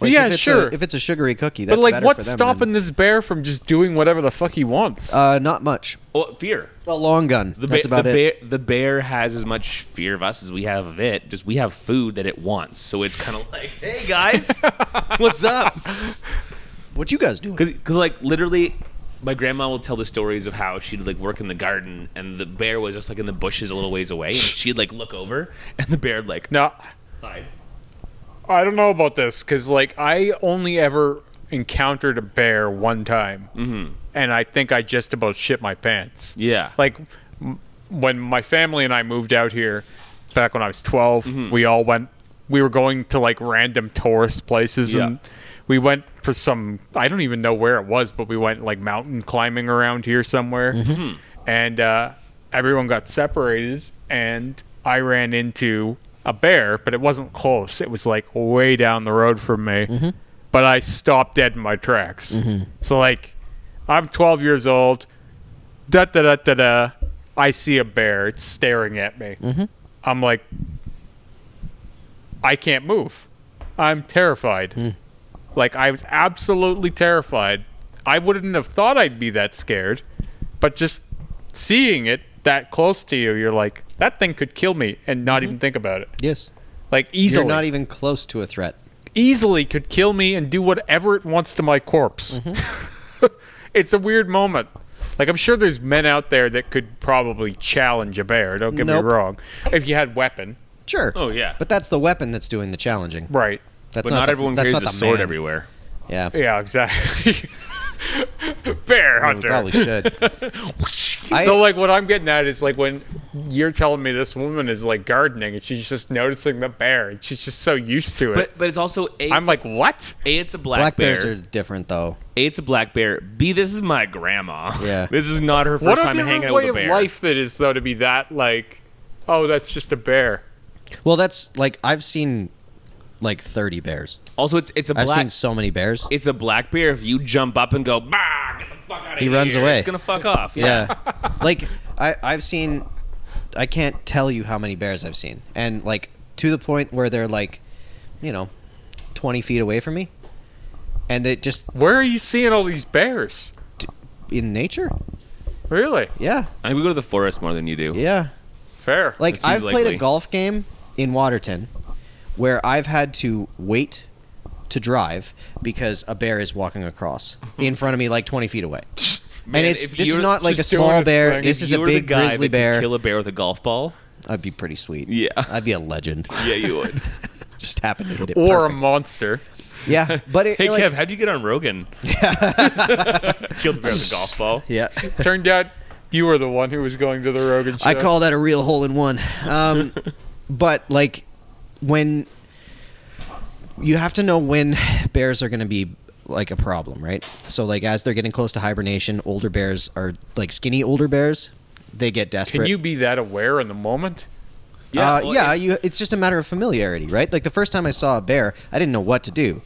Like, Yeah, if it's sure. If it's a sugary cookie, that's but like, better what's for them stopping this bear from just doing whatever the fuck he wants? Not much. Well, fear. A long gun. The That's bear, about it. The bear has as much fear of us as we have of it. Just we have food that it wants, so it's kind of like, hey guys, what's up? What you guys doing? Because like literally, my grandma will tell the stories of how she'd like work in the garden, and the bear was just like in the bushes a little ways away, and she'd like look over, and the bear would like no, hide. I don't know about this because like I only ever encountered a bear one time, and I think I just about shit my pants. Yeah. Like when my family and I moved out here back when I was 12, we all went. We were going to like random tourist places, Yeah. and we went for some. I don't even know where it was, but we went like mountain climbing around here somewhere, and everyone got separated, and I ran into a bear, but it wasn't close. It was like way down the road from me, but I stopped dead in my tracks. So like, I'm 12 years old. Da da da da da. I see a bear. It's staring at me. I'm like, I can't move. I'm terrified. Like, I was absolutely terrified. I wouldn't have thought I'd be that scared, but just seeing it that close to you, you're like, that thing could kill me and not even think about it. Yes. Like, easily. You're not even close to a threat. Easily could kill me and do whatever it wants to my corpse. It's a weird moment. Like, I'm sure there's men out there that could probably challenge a bear. Don't get Nope. me wrong. If you had weapon. Sure. Oh, yeah. But that's the weapon that's doing the challenging. Right. That's But not the- everyone that's carries not a the sword man. everywhere. Yeah. Yeah, exactly. Bear We hunter. probably should. So, like, what I'm getting at is, like, when you're telling me this woman is, like, gardening and she's just noticing the bear and she's just so used to it. But it's also I'm like, what? it's a black, Black bear. bears are different, though. It's a black bear. B, this is my grandma. Yeah. This is not her What first a time hanging different out way with a of bear. life that is, though, to be that, like, oh, that's just a bear. Well, that's like I've seen like 30 bears. Also, it's a I've black. seen so many bears. It's a black bear. If you jump up and go, bah, get the fuck out of He here. runs away. It's gonna fuck off. Yeah. Like I've seen. I can't tell you how many bears I've seen, and like to the point where they're like, 20 feet away from me, and they just Where are you seeing all these bears? in nature. Really? Yeah. I mean, we go to the forest more than you do. Yeah. Fair. Like That seems I've played likely. a golf game in Waterton where I've had to wait to drive because a bear is walking across in front of me like 20 feet away. Man, and if this is you're not like a just doing small his bear. thing. This If is a you were the big guy grizzly that could bear. Kill a bear with a golf ball. I'd be pretty sweet. Yeah. I'd be a legend. Yeah, you would. Just happen to hit it or a perfect. monster. Yeah, but it Hey, like, Kev, how'd you get on Rogan? Killed a bear with a golf ball. yeah. Turned out you were the one who was going to the Rogan show. I call that a real hole in one. But like when you have to know when bears are going to be like a problem, right? So like as they're getting close to hibernation, older bears are like skinny older bears. They get desperate. Can you be that aware in the moment? It's just a matter of familiarity, right? Like the first time I saw a bear, I didn't know what to do.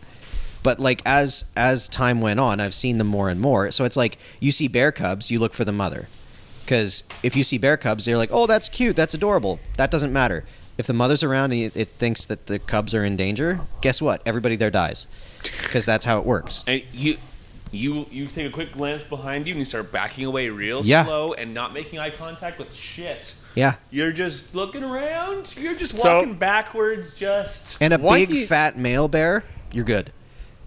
But like as time went on, I've seen them more and more. So it's like you see bear cubs, you look for the mother. Because if you see bear cubs, they're like, oh, that's cute, that's adorable. That doesn't matter. If the mother's around and it thinks that the cubs are in danger, guess what? Everybody there dies, because that's how it works. And you take a quick glance behind you and you start backing away real Yeah. slow and not making eye contact with shit. Yeah. You're just looking around. You're just walking backwards. Just And a Why big fat male bear, you're good,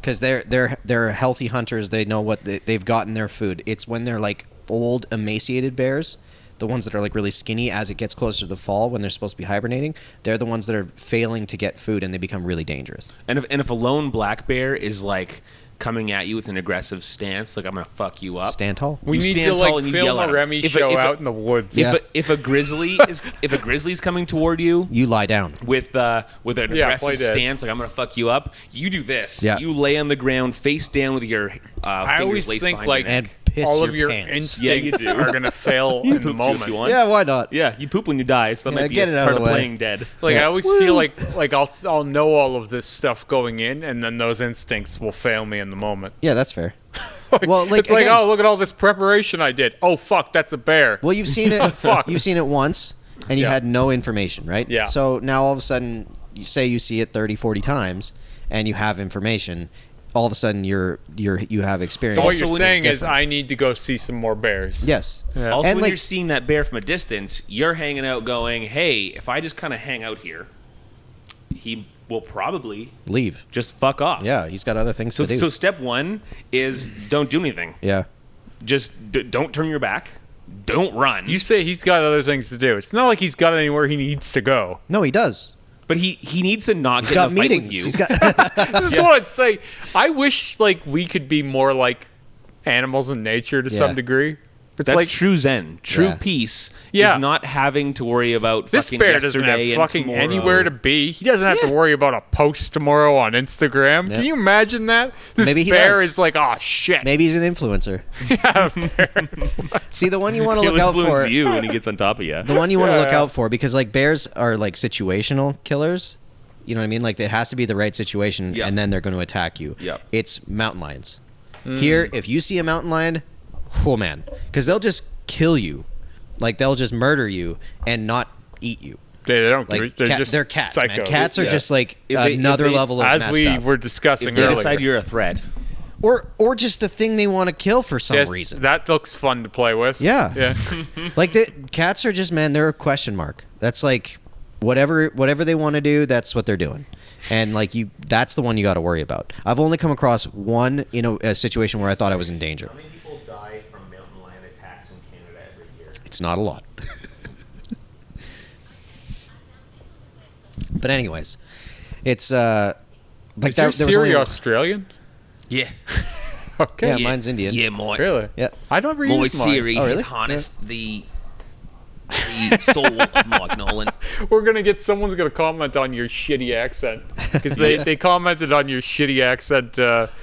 because they're healthy hunters. They know what they've gotten their food. It's when they're like old emaciated bears, the ones that are like really skinny as it gets closer to the fall when they're supposed to be hibernating, they're the ones that are failing to get food and they become really dangerous. and if a lone black bear is like coming at you with an aggressive stance, like I'm gonna fuck you up. Stand tall. We You need stand to tall like and you film yell at a 'em. Remy If a- show if a- out in the woods. Yeah. If a grizzly is coming toward you You lie down. with an play aggressive dead. stance, like I'm gonna fuck you up, you do this. Yeah. You lay on the ground face down with your I fingers always laced think behind like your neck. And piss all your of your pants. Yeah, you instincts do. are gonna fail You in the poop too if moment. you want. Yeah, why not? Yeah, you poop when you die, so that Yeah, might be get a it out part of of the way. playing dead. Like Yeah. I always feel like I'll know all of this stuff going in, and then those instincts will fail me in the moment. Yeah, that's fair. Like, Well, like, it's like, again- oh, look at all this preparation I did. Oh fuck, that's a bear. Well, you've seen it. Fuck. You've seen it once, and you Yeah. had no information, right? Yeah. So now all of a sudden, you say you see it 30, 40 times, and you have information. All of a sudden, you have experience. So what Also, you're when saying it's is different. I need to go see some more bears. Yes. Yeah. Also, And, when like- you're seeing that bear from a distance, you're hanging out going, hey, if I just kind of hang out here, he will probably Leave. just fuck off. Yeah, he's got other things So, to do. so step one is don't do anything. yeah. Just don't turn your back. Don't run. You say he's got other things to do. It's not like he's got anywhere he needs to go. No, he does. but he needs to not He's get got in a fight meetings. with you. He's got. This is what I'd say. I wish like we could be more like animals in nature to Yeah. some degree. It's That's like true Zen. True Yeah. peace Yeah. is not having to worry about this fucking bear doesn't yesterday have and fucking tomorrow. anywhere to be. He doesn't have to worry about a post tomorrow on Instagram. Yeah. Can you imagine that? This Maybe he bear does. is like, oh shit. Maybe he's an influencer. See, the one you want to He'll look out influence for. you when he gets on top of you. The one you want to Yeah, look yeah. out for, because like bears are like situational killers. You know what I mean? Like it has to be the right situation, Yep. and then they're going to attack you. Yep. It's mountain lions. Here, if you see a mountain lion, oh man, because they'll just kill you, like they'll just murder you and not eat you. They don't. Like they're cat- just they're cats, psychos. man. Cats are Yeah. just like If they- another if they- level of As messed we up. were discussing If they earlier. decide you're a threat, or just a thing they want to kill for some Yes, reason. that looks fun to play with. Yeah. Yeah. Like the cats are just, man, they're a question mark. That's like whatever they want to do, that's what they're doing. And like that's the one you got to worry about. I've only come across one in a situation where I thought I was in danger. how many people die from mountain lion attacks in Canada every year? It's not a lot. But anyways, it's like Is your there was Siri only Australian? Yeah. Okay. yeah, mine's Indian. Yeah, my Really? Yeah. I don't my use mine. Siri Oh, really? has harnessed the soul of Mike Nolan. We're gonna get someone's gonna comment on your shitty accent because they commented on your shitty accent,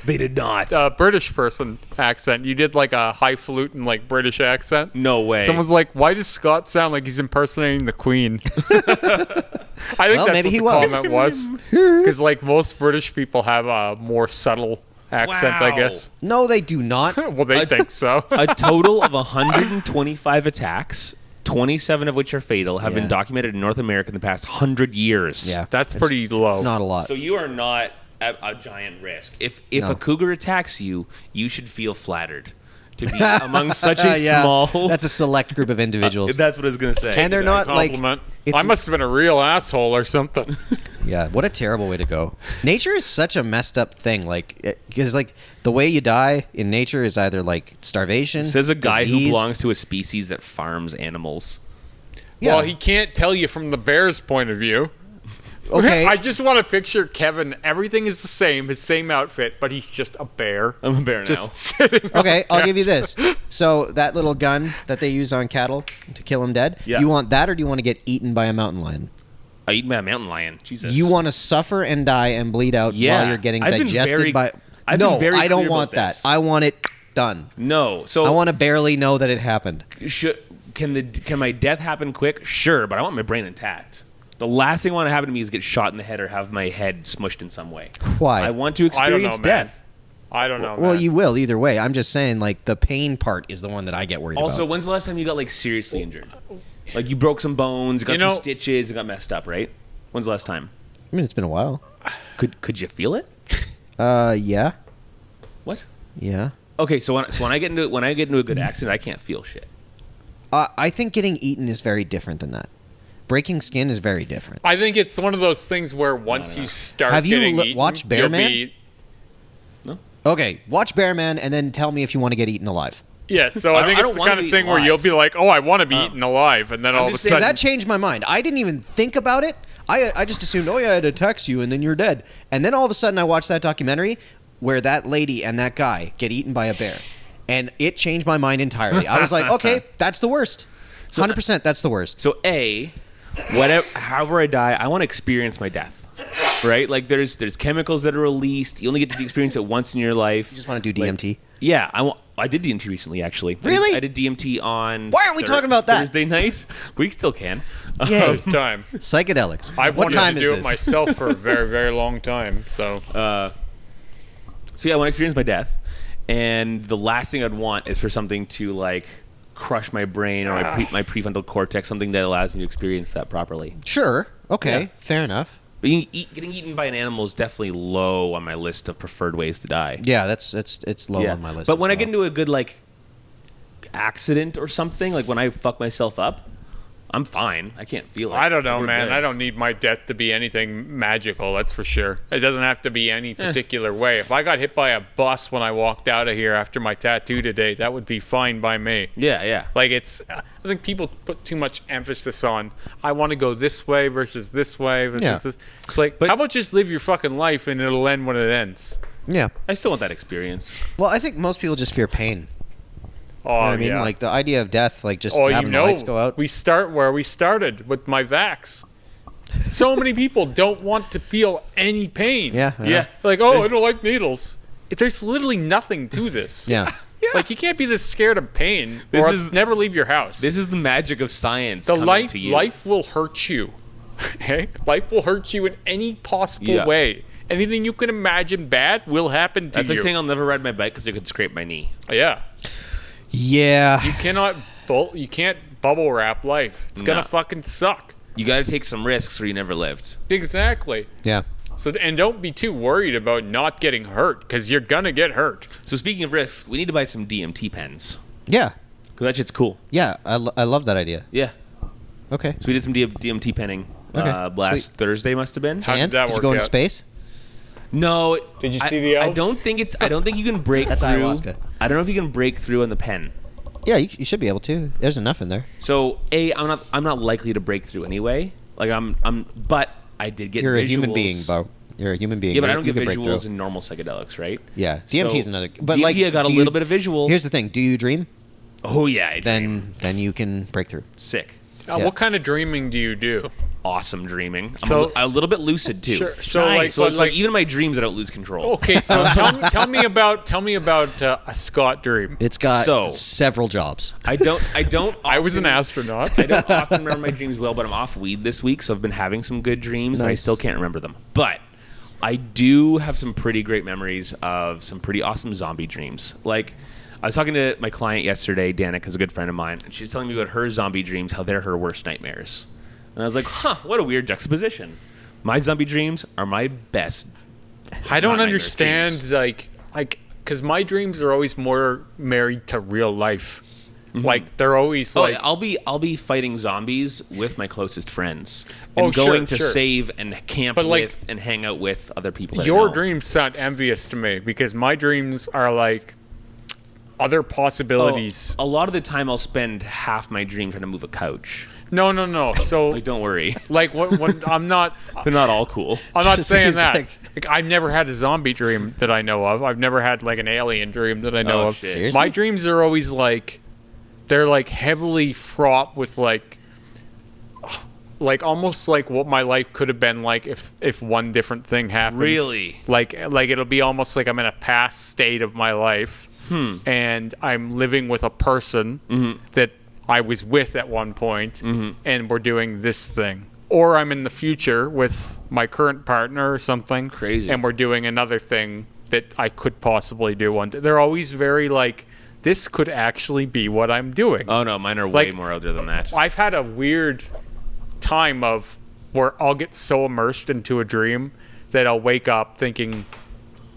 Beat it not. British person accent. You did like a highfalutin like British accent. No way. Someone's like, why does Scott sound like he's impersonating the Queen? I think Well, that's maybe what he the was. comment was because like most British people have a more subtle accent, I Wow. guess. No, they do not. Well, they think so. A total of 125 attacks, 27 of which are fatal, have Yeah. been documented in North America in the past 100 years. Yeah, That's it's- pretty low. It's not a lot. So you are not at a giant risk. If No. a cougar attacks you, you should feel flattered to be among such a Yeah, small. that's a select group of individuals. That's what I was gonna say. And they're not like. Compliment. It's, I must have been a real asshole or something. Yeah, what a terrible way to go. Nature is such a messed up thing. Like, because like the way you die in nature is either like starvation. Says a guy who disease. belongs to a species that farms animals. Yeah. Well, he can't tell you from the bear's point of view. Okay. I just want to picture Kevin. Everything is the same, his same outfit, but he's just a bear. I'm a bear Just now. sitting. Okay, I'll Yeah. give you this. So that little gun that they use on cattle to kill them dead, Yeah. you want that or do you want to get eaten by a mountain lion? I eat my mountain lion. Jesus. You want to suffer and die and bleed out Yeah. while you're getting I've been digested very- by... I've been no, very I don't clear want about that. this. I want it done. No. So I want to barely know that it happened. can my death happen quick? Sure, but I want my brain intact. The last thing I want to happen to me is get shot in the head or have my head smushed in some way. Why? I want to I don't know, experience man. death. I don't know. Well, man. you will either way. I'm just saying, like, the pain part is the one that I get worried Also, about. when's the last time you got like seriously injured? Like you broke some bones, got You some know- stitches, and got messed up, right? When's the last time? I mean, it's been a while. Could you feel it? Yeah. What? Yeah. Okay, so when I get into a good accident, I can't feel shit. I think getting eaten is very different than that. Breaking skin is very different. I think it's one of those things where once you start Have you getting eaten, watched Bear you'll Man? be- No. Okay, watch Bear Man and then tell me if you want to get eaten alive. Yeah, so I think I it's don't the wanna kind of be thing where alive. you'll be like, oh, I want to be eaten alive. And then all of a just Because sudden... that changed my mind. I didn't even think about it. I just assumed, oh yeah, it attacks you and then you're dead. And then all of a sudden I watched that documentary where that lady and that guy get eaten by a bear. And it changed my mind entirely. I was like, okay, that's the worst. 100% that's the worst. So however I die, I want to experience my death. Right? Like there's chemicals that are released. You only get to experience it once in your life. You just want to do DMT? Yeah, I did DMT recently, actually. Really? I did DMT on. Why aren't we talking about that? Thursday night. We still can. Yay. This time. Psychedelics. I've What wanted time to is do this? it myself for a very, very long time. So So yeah, I want to experience my death, and the last thing I'd want is for something to like crush my brain or my prefrontal cortex, something that allows me to experience that properly. Sure. Okay. Yeah. Fair enough. But getting eaten by an animal is definitely low on my list of preferred ways to die. Yeah, it's low on my list. But as when I well. get into a good like accident or something, like when I fuck myself up, I'm fine. I can't feel it. I don't know, We're man. good. I don't need my death to be anything magical, that's for sure. It doesn't have to be any particular way. If I got hit by a bus when I walked out of here after my tattoo today, that would be fine by me. Yeah. Like I think people put too much emphasis on I want to go this way versus this way versus Yeah. this. It's like, how about just live your fucking life and it'll end when it ends? Yeah. I still want that experience. Well, I think most people just fear pain. Oh, You know what I mean? yeah. Like the idea of death, like just Oh, having the lights go out. we start where we started with my vax. So many people don't want to feel any pain. Yeah. Yeah. Like, oh, I don't like needles. There's literally nothing to this. Yeah. Like, you can't be this scared of pain This or is- never leave your house. This is the magic of science. the coming to you. life will hurt you. Okay? Life will hurt you in any possible Yeah. way. Anything you can imagine bad will happen to That's you. like saying I'll never ride my bike because it could scrape my knee. Yeah. Yeah. You can't bubble wrap life. It's gonna No. fucking suck. You got to take some risks or you never lived. Exactly. Yeah. So, and don't be too worried about not getting hurt, because you're gonna get hurt. So speaking of risks, we need to buy some DMT pens Yeah. because that shit's cool. Yeah. I love that idea. Yeah. Okay. So we did some DMT penning Okay, last sweet. Thursday. Must have been. How And did that did you work go into out? space? No. Did you see the I elves? don't think it. I don't think you can break That's through. ayahuasca. I don't know if you can break through on the pen. Yeah, you should be able to. There's enough in there. So I'm not likely to break through anyway. Like but I did get. You're a visuals. human being, Bo. You're a human being. Yeah, but I You don't get can break visuals through. in normal psychedelics, right? Yeah, DMT is So, another. But DMT, like, I got a do little bit of visual. Here's the thing: do you dream? Oh yeah, I dream. Then you can break through. Sick. Yeah. What kind of dreaming do you do? Awesome dreaming. I'm So- a little bit lucid too. Sure. So Nice. So like, it's like even in my dreams, I don't lose control. okay. So tell me about a Scott dream. It's got So- several jobs. I don't. I was an often- astronaut. I don't often remember my dreams well, but I'm off weed this week, so I've been having some good dreams, and I Nice. still can't remember them. But I do have some pretty great memories of some pretty awesome zombie dreams. Like, I was talking to my client yesterday, Danica, who's a good friend of mine, and she's telling me about her zombie dreams, how they're her worst nightmares. And I was like, huh, what a weird juxtaposition. My zombie dreams are my best. I don't not nightmare understand dreams. like because my dreams are always more married to real life. Like they're always Oh, like I'll be fighting zombies with my closest friends Oh, and sure, going to sure. save and camp But, like, with and hang out with other people. That I your know. dreams sound envious to me because my dreams are like other possibilities. A lot of the time, I'll spend half my dream trying to move a couch. No. So Like, don't worry, like when I'm not they're not all cool. I'm not Just saying seems that. like- I've never had a zombie dream that I know of. I've never had like an alien dream that I know Oh, of. shit. Seriously? My dreams are always like they're like heavily fraught with like almost like what my life could have been like if one different thing happened. Really? Like it'll be almost like I'm in a past state of my life. And I'm living with a person that I was with at one point, and we're doing this thing. Or I'm in the future with my current partner or something. Crazy. And we're doing another thing that I could possibly do one day. They're always very like, this could actually be what I'm doing. Oh no, mine are way Like- more out there than that. I've had a weird time of where I'll get so immersed into a dream that I'll wake up thinking,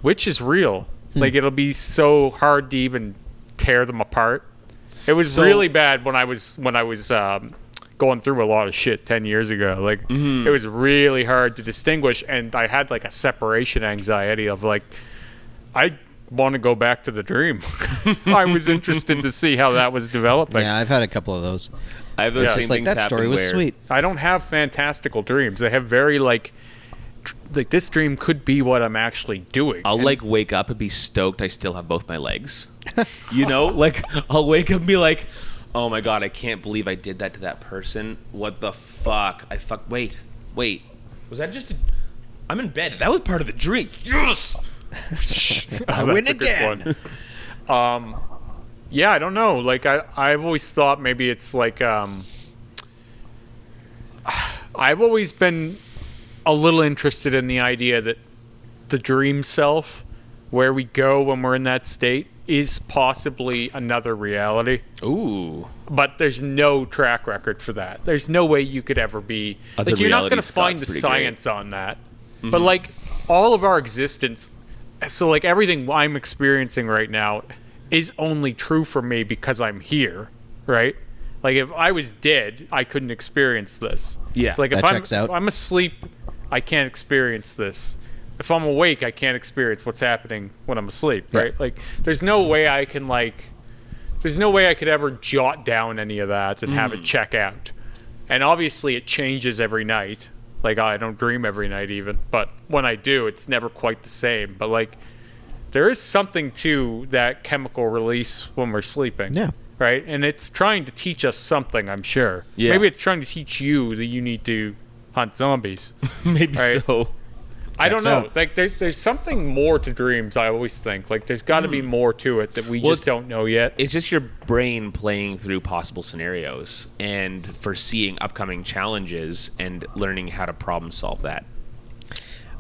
which is real? Like, it'll be so hard to even tear them apart. It was really bad when I was going through a lot of shit 10 years ago. Like, it was really hard to distinguish, and I had like a separation anxiety of like, I want to go back to the dream. I was interested to see how that was developing. Yeah, I've had a couple of those. I have those same Just like things that story happen was where- sweet. I don't have fantastical dreams. I have very like this dream could be what I'm actually doing. I'll like wake up and be stoked I still have both my legs. You know, like I'll wake up and be like, oh my God, I can't believe I did that to that person. What the fuck? Wait. Was that just I'm in bed. That was part of the dream. Yes! I win again. Yeah, I don't know. Like I've always thought maybe it's like I've always been a little interested in the idea that the dream self, where we go when we're in that state, is possibly another reality. Ooh. But there's no track record for that. There's no way you could ever be Other like, you're not reality going to find the Scott's pretty science on that. But like all of our existence, so like everything I'm experiencing right now is only true for me because I'm here, right? Like if I was dead, I couldn't experience this. Yeah, so like that checks out. if I'm asleep, I can't experience this. If I'm awake, I can't experience what's happening when I'm asleep, Yeah. right? Like there's no way I can there's no way I could ever jot down any of that and have it check out. And obviously it changes every night. Like I don't dream every night even, but when I do, it's never quite the same. But like there is something to that chemical release when we're sleeping. Yeah. Right? And it's trying to teach us something, I'm sure. Yeah. Maybe it's trying to teach you that you need to hunt zombies. Maybe Right. so. I don't Checks know. out. Like there's something more to dreams, I always think. Like there's got to be more to it that we Well, just don't know yet. It's just your brain playing through possible scenarios and foreseeing upcoming challenges and learning how to problem solve that.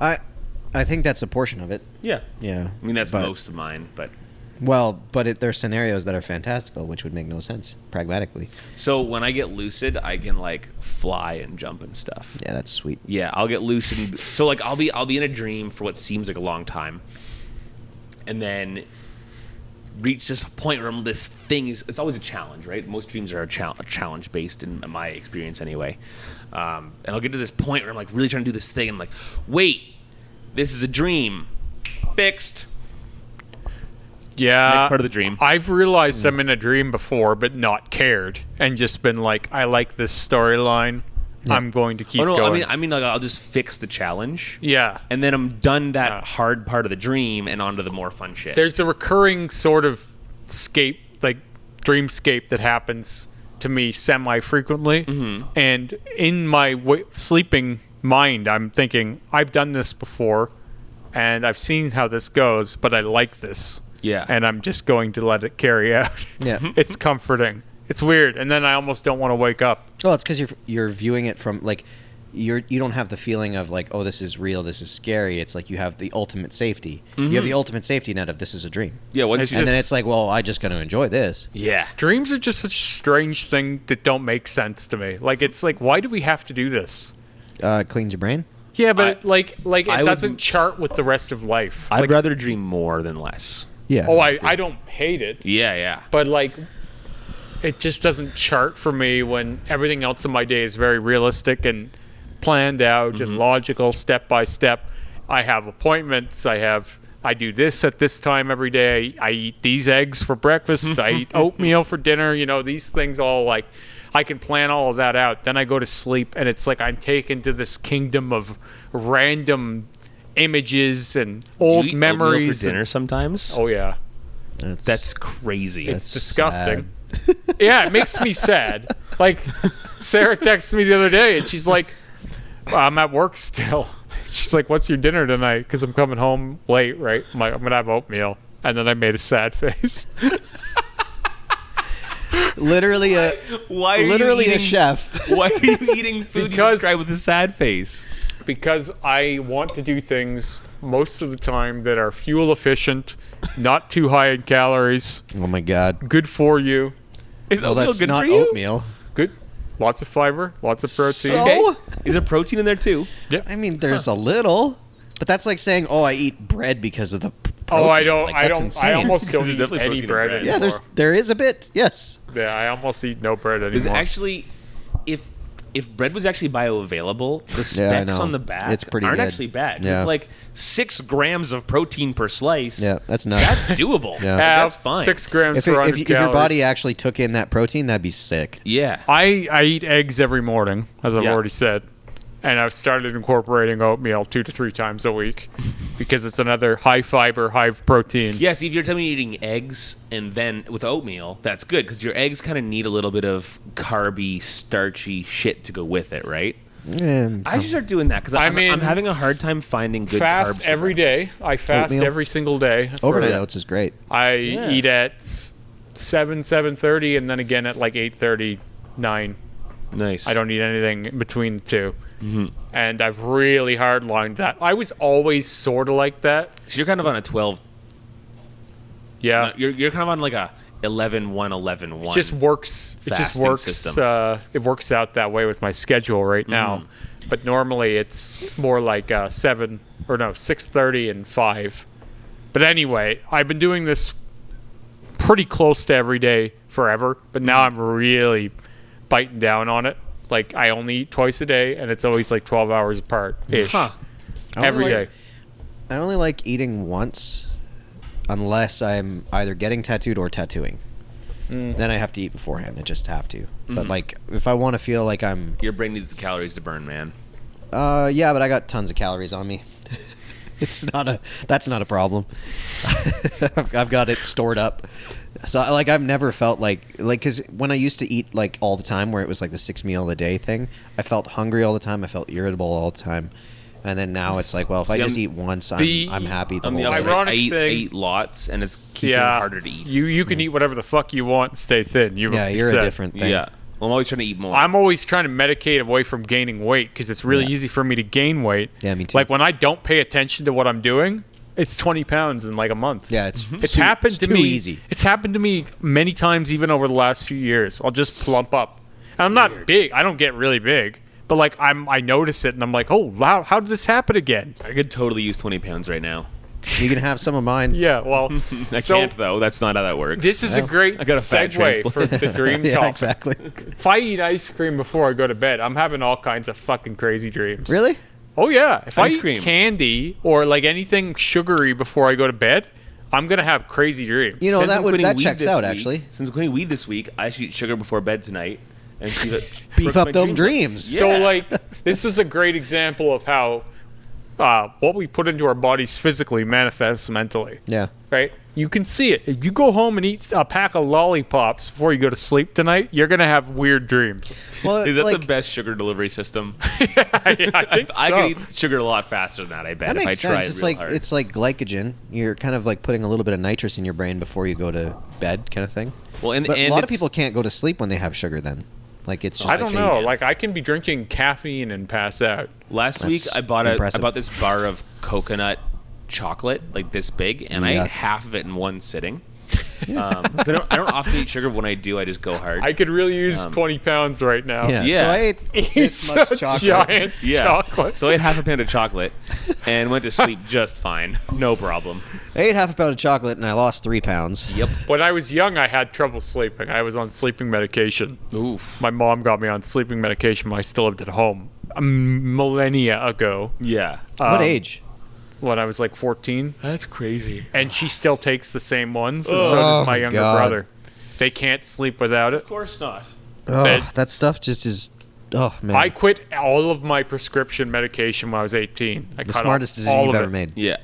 I think that's a portion of it. Yeah. Yeah. I mean, that's But- most of mine, but... there's scenarios that are fantastical, which would make no sense pragmatically. So when I get lucid, I can, like, fly and jump and stuff. Yeah, that's sweet. Yeah, I'll get lucid. So, like, I'll be in a dream for what seems like a long time. And then reach this point where this thing is... It's always a challenge, right? Most dreams are challenge-based, in my experience anyway. And I'll get to this point where I'm, like, really trying to do this thing. And I'm like, wait, this is a dream. Fixed. Yeah. Next part of the dream. I've realized I'm in a dream before, but not cared, and just been like, I like this storyline. I'm going to keep Oh, no, going. I mean, like, I'll just fix the challenge. Yeah. And then I'm done that Yeah. hard part of the dream and onto the more fun shit. There's a recurring sort of dreamscape that happens to me semi-frequently. And in my sleeping mind, I'm thinking, I've done this before, and I've seen how this goes, but I like this. Yeah. And I'm just going to let it carry out. Yeah. It's comforting. It's weird. And then I almost don't want to wake up. Well, it's because you're viewing it from like you don't have the feeling of like, oh, this is real, this is scary. It's like you have the ultimate safety. You have the ultimate safety net of this is a dream. Yeah, once It's you And then just- it's like, well, I just got to enjoy this. yeah. Dreams are just such a strange thing that don't make sense to me. Like, it's like, why do we have to do this? Cleans your brain. Yeah, but I- it I would- doesn't chart with the rest of life. I'd Like, rather dream more than less. Yeah. oh, I don't hate it, Yeah, yeah. but like, it just doesn't chart for me when everything else in my day is very realistic and planned out and logical, step by step. I have appointments. I do this at this time every day. I eat these eggs for breakfast. I eat oatmeal for dinner. You know, these things all like, I can plan all of that out. Then I go to sleep, and it's like I'm taken to this kingdom of random images and Do you old eat memories. oatmeal for dinner sometimes? Oh yeah, That's crazy. it's That's disgusting. Yeah, it makes me sad. Like Sarah texted me the other day, and she's like, "I'm at work still." She's like, "What's your dinner tonight?" Because I'm coming home late, right? I'm like, "I'm gonna have oatmeal," and then I made a sad face. literally a Why are literally you a eating, chef. Why are you eating food Because- you describe with a sad face? Because I want to do things most of the time that are fuel efficient, not too high in calories, Oh my god. good for you. Is Well, oatmeal that's good not for you? oatmeal. Good. Lots of fiber, lots of protein. So? Is there protein in there too? I mean, there's a little, but that's like saying, "Oh, I eat bread because of the protein." Oh, I don't. Like, I that's don't. insane. I almost don't There's eat definitely any protein in bread bread. anymore. Yeah, there is a bit. Yes. Yeah, I almost eat no bread anymore. There's actually, if bread was actually bioavailable, the Yeah, I specs know. on the back It's pretty aren't good. actually bad. Yeah. It's like 6 grams of protein per slice. Yeah, that's nuts. That's doable. Yeah. That's fine. 6 grams If, for 100 if your calories. body actually took in that protein, that'd be sick. Yeah. I eat eggs every morning, as I've Yeah. already said, and I've started incorporating oatmeal 2 to 3 times a week because it's another high fiber, high protein. Yeah, see, if you're telling me you're eating eggs and then with oatmeal, that's good because your eggs kind of need a little bit of carby, starchy shit to go with it, right? I should start doing that because I'm having a hard time finding good carbs. Fast every day. I fast Oatmeal. every single day. Overnight For- oats is great. I eat at 7:30, and then again at like 8:30, 9. Nice. I don't eat anything in between the two. And I've really hardlined that. I was always sort of like that. So you're kind of on a 12. Yeah. You're kind of on like a 11-1, 11-1. It just works. It just fasting works. system. It works out that way with my schedule right now. But normally it's more like 6:30 and 5. But anyway, I've been doing this pretty close to every day forever. But now I'm really biting down on it. Like I only eat twice a day, and it's always like 12 hours apart ish. Huh. Every day. I only like eating once, unless I'm either getting tattooed or tattooing. Then I have to eat beforehand. I just have to. But like, if I want to feel like I'm, Your brain needs the calories to burn, man. yeah, but I got tons of calories on me. That's not a problem. I've got it stored up. So like I've never felt like because when I used to eat like all the time, where it was like the 6 meal a day thing, I felt hungry all the time. I felt irritable all the time. And then now it's like, well, if I just eat once, I'm happy the On the whole other day. ironic I thing- eat lots, and it's keeps it harder to eat. You can eat whatever the fuck you want and stay thin. Yeah, you're a different thing. Yeah. Well, I'm always trying to eat more. I'm always trying to medicate away from gaining weight because it's really Yeah. easy for me to gain weight. Yeah, me too. Like when I don't pay attention to what I'm doing, it's 20 pounds in like a month. Yeah, it's happened to too me. easy. It's happened to me many times, even over the last few years. I'll just plump up. And I'm not big. I don't get really big, but like I notice it, and I'm like, oh wow, how did this happen again? I could totally use 20 pounds right now. You can have some of mine. Yeah, well, I so can't, though. That's not how that works. this is a great I got a fat segue transplant. for the dream Yeah, talk. exactly. If I eat ice cream before I go to bed, I'm having all kinds of fucking crazy dreams. Really? Oh yeah. If I Ice eat cream. candy or like anything sugary before I go to bed, I'm gonna have crazy dreams. You know, Since I'm quitting that weed checks this out week- actually. Since I'm quitting weed this week, I should eat sugar before bed tonight and see that Beef up them dreams. Yeah. So like this is a great example of how what we put into our bodies physically manifests mentally. Yeah. Right? You can see it. If you go home and eat a pack of lollipops before you go to sleep tonight, you're gonna have weird dreams. Well, Is that like, the best sugar delivery system? Yeah, I think I so. could eat sugar a lot faster than that, I bet, that if I makes tried sense. It's real like hard. it's like glycogen. You're kind of like putting a little bit of nitrous in your brain before you go to bed, kind of thing. Well, and But a lot of it's- people can't go to sleep when they have sugar. Then, like it's just I like don't they- know. Like I can be drinking caffeine and pass out. Last week, That's I bought impressive. this bar of coconut chocolate, like this big, and I Yuck. ate half of it in one sitting. I don't often eat sugar, but when I do, I just go hard. I could really use 20 pounds right now. Yeah. Yeah. So I ate Eat this much such chocolate. giant yeah. chocolate. So I ate half a pound of chocolate and went to sleep just fine. No problem. I ate half a pound of chocolate and I lost 3 pounds. Yep. When I was young, I had trouble sleeping. I was on sleeping medication. Oof. My mom got me on sleeping medication when I still lived at home millennia ago Yeah. What age? when I was like 14. That's crazy. And she still takes the same ones, and so Oh, does my younger God. brother. They can't sleep without it. Of course not. Oh, Bed. that stuff just is. Oh man. I quit all of my prescription medication when I was 18. I the cut smartest off decision all you've of ever it. made. Yeah.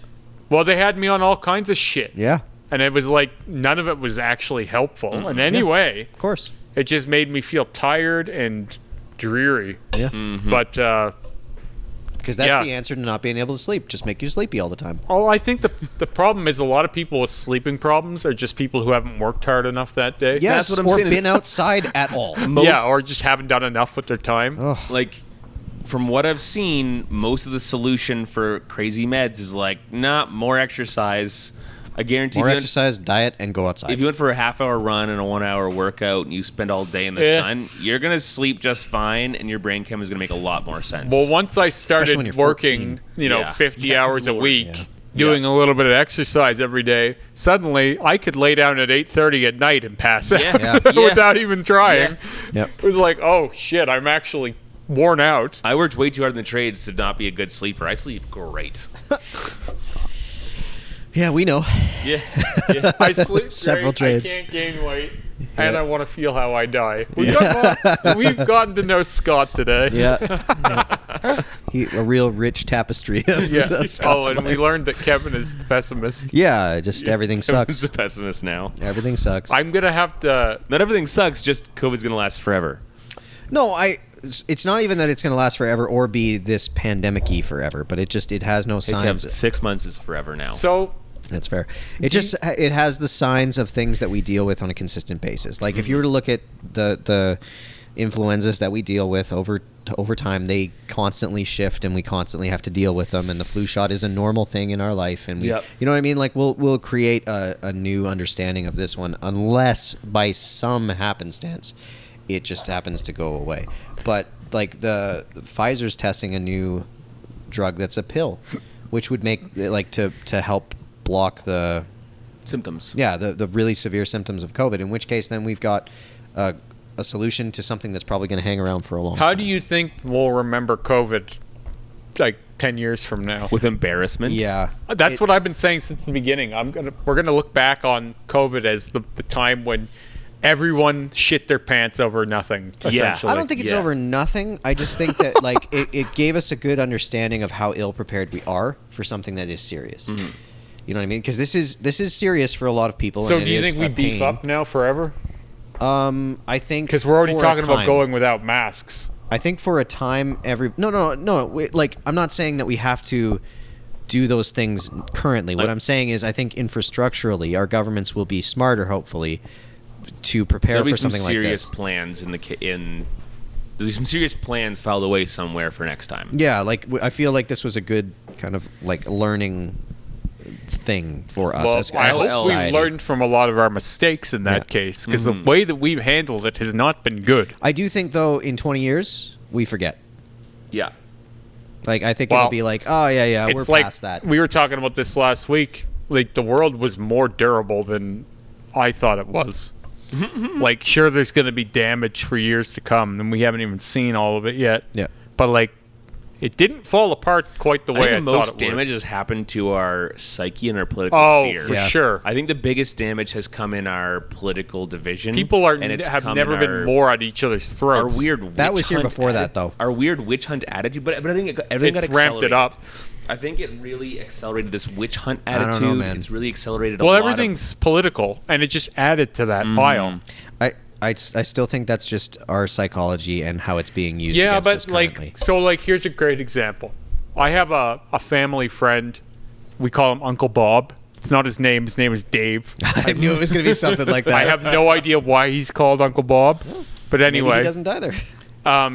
Well, they had me on all kinds of shit. Yeah, And it was like none of it was actually helpful Mm-hmm. in any way. of course. It just made me feel tired and dreary. Yeah, Mm-hmm. But because that's Yeah. the answer to not being able to sleep. Just make you sleepy all the time. I think the problem is a lot of people with sleeping problems are just people who haven't worked hard enough that day. Yes, what I'm or saying is- been outside at all. Yeah, or just haven't done enough with their time. Like, from what I've seen, most of the solution for crazy meds is like, nah, more exercise. I guarantee More if exercise, diet, and go outside. if you went for a half-hour run and a 1-hour workout and you spend all day in the sun, you're going to sleep just fine, and your brain chem is going to make a lot more sense. Well, once I Especially when started you're working, 14. 50 hours a Lord. week, doing a little bit of exercise every day, suddenly I could lay down at 8:30 at night and pass out without even trying. Yep. It was like, oh shit, I'm actually worn out. I worked way too hard in the trades to not be a good sleeper. I sleep great. Yeah, we know. Yeah. I sleep Several great, trades. I can't gain weight, and I want to feel how I die. We've gotten to know Scott today. Yeah. A real rich tapestry of Scott's Oh, and life. we learned that Kevin is the pessimist. Yeah, just everything Who's sucks. the pessimist now? Everything sucks. I'm gonna have to. Not everything sucks, just COVID's going to last forever. No, it's not even that it's going to last forever or be this pandemic-y forever, but it has no Hey, Kev, signs. 6 months is forever now. So That's fair. It has the signs of things that we deal with on a consistent basis. Like if you were to look at the influenzas that we deal with over time, they constantly shift and we constantly have to deal with them. And the flu shot is a normal thing in our life, and we, you know what I mean. Like we'll create a new understanding of this one, unless by some happenstance it just happens to go away. But like the Pfizer's testing a new drug that's a pill, which would make like to help block the Symptoms. Yeah, the really severe symptoms of COVID. In which case, then we've got a solution to something that's probably going to hang around for a long time. how do you think we'll remember COVID like 10 years from now? With embarrassment? Yeah, That's what I've been saying since the beginning. We're gonna look back on COVID as the time when everyone shit their pants over nothing. Essentially. I don't think it's over nothing. I just think that like it gave us a good understanding of how ill prepared we are for something that is serious. Mm-hmm. You know what I mean? Because this is serious for a lot of people. So and do it you is think we a beef pain. up now forever? I think Because we're already for a talking about time- going without masks. I think for a time, like I'm not saying that we have to do those things currently. What I'm saying is I think infrastructurally our governments will be smarter, hopefully, to prepare There'll be for some something like serious this. plans there'll be some serious plans filed away somewhere for next time. Yeah, like I feel like this was a good kind of like learning thing for us Well, as I a hope society. we've learned from a lot of our mistakes in that case, because the way that we've handled it has not been good. I do think though in 20 years we forget. Yeah. Like I think Well, it'll be like, oh yeah, we're It's like past that. we were talking about this last week. Like the world was more durable than I thought it was. Like sure, there's going to be damage for years to come, and we haven't even seen all of it yet. Yeah. But like, it didn't fall apart quite the I way think I the thought most it would. damage has happened to our psyche and our political Oh, sphere. for sure. I think the biggest damage has come in our political division. People and have come never in been our- more at each other's Our throats. weird That witch was here hunt before that, though. Our weird witch hunt attitude, but I think everything It's got ramped it accelerated. up. I think it really accelerated this witch hunt don't know, attitude. man. It's really accelerated. Well, a lot everything's political, and it just added to that pile. I still think that's just our psychology and how it's being used Yeah, against us but currently. like here's a great example. I have a family friend. We call him Uncle Bob. It's not his name. His name is Dave. I knew it was going to be something like that. I have no idea why he's called Uncle Bob. But Maybe he anyway, doesn't either.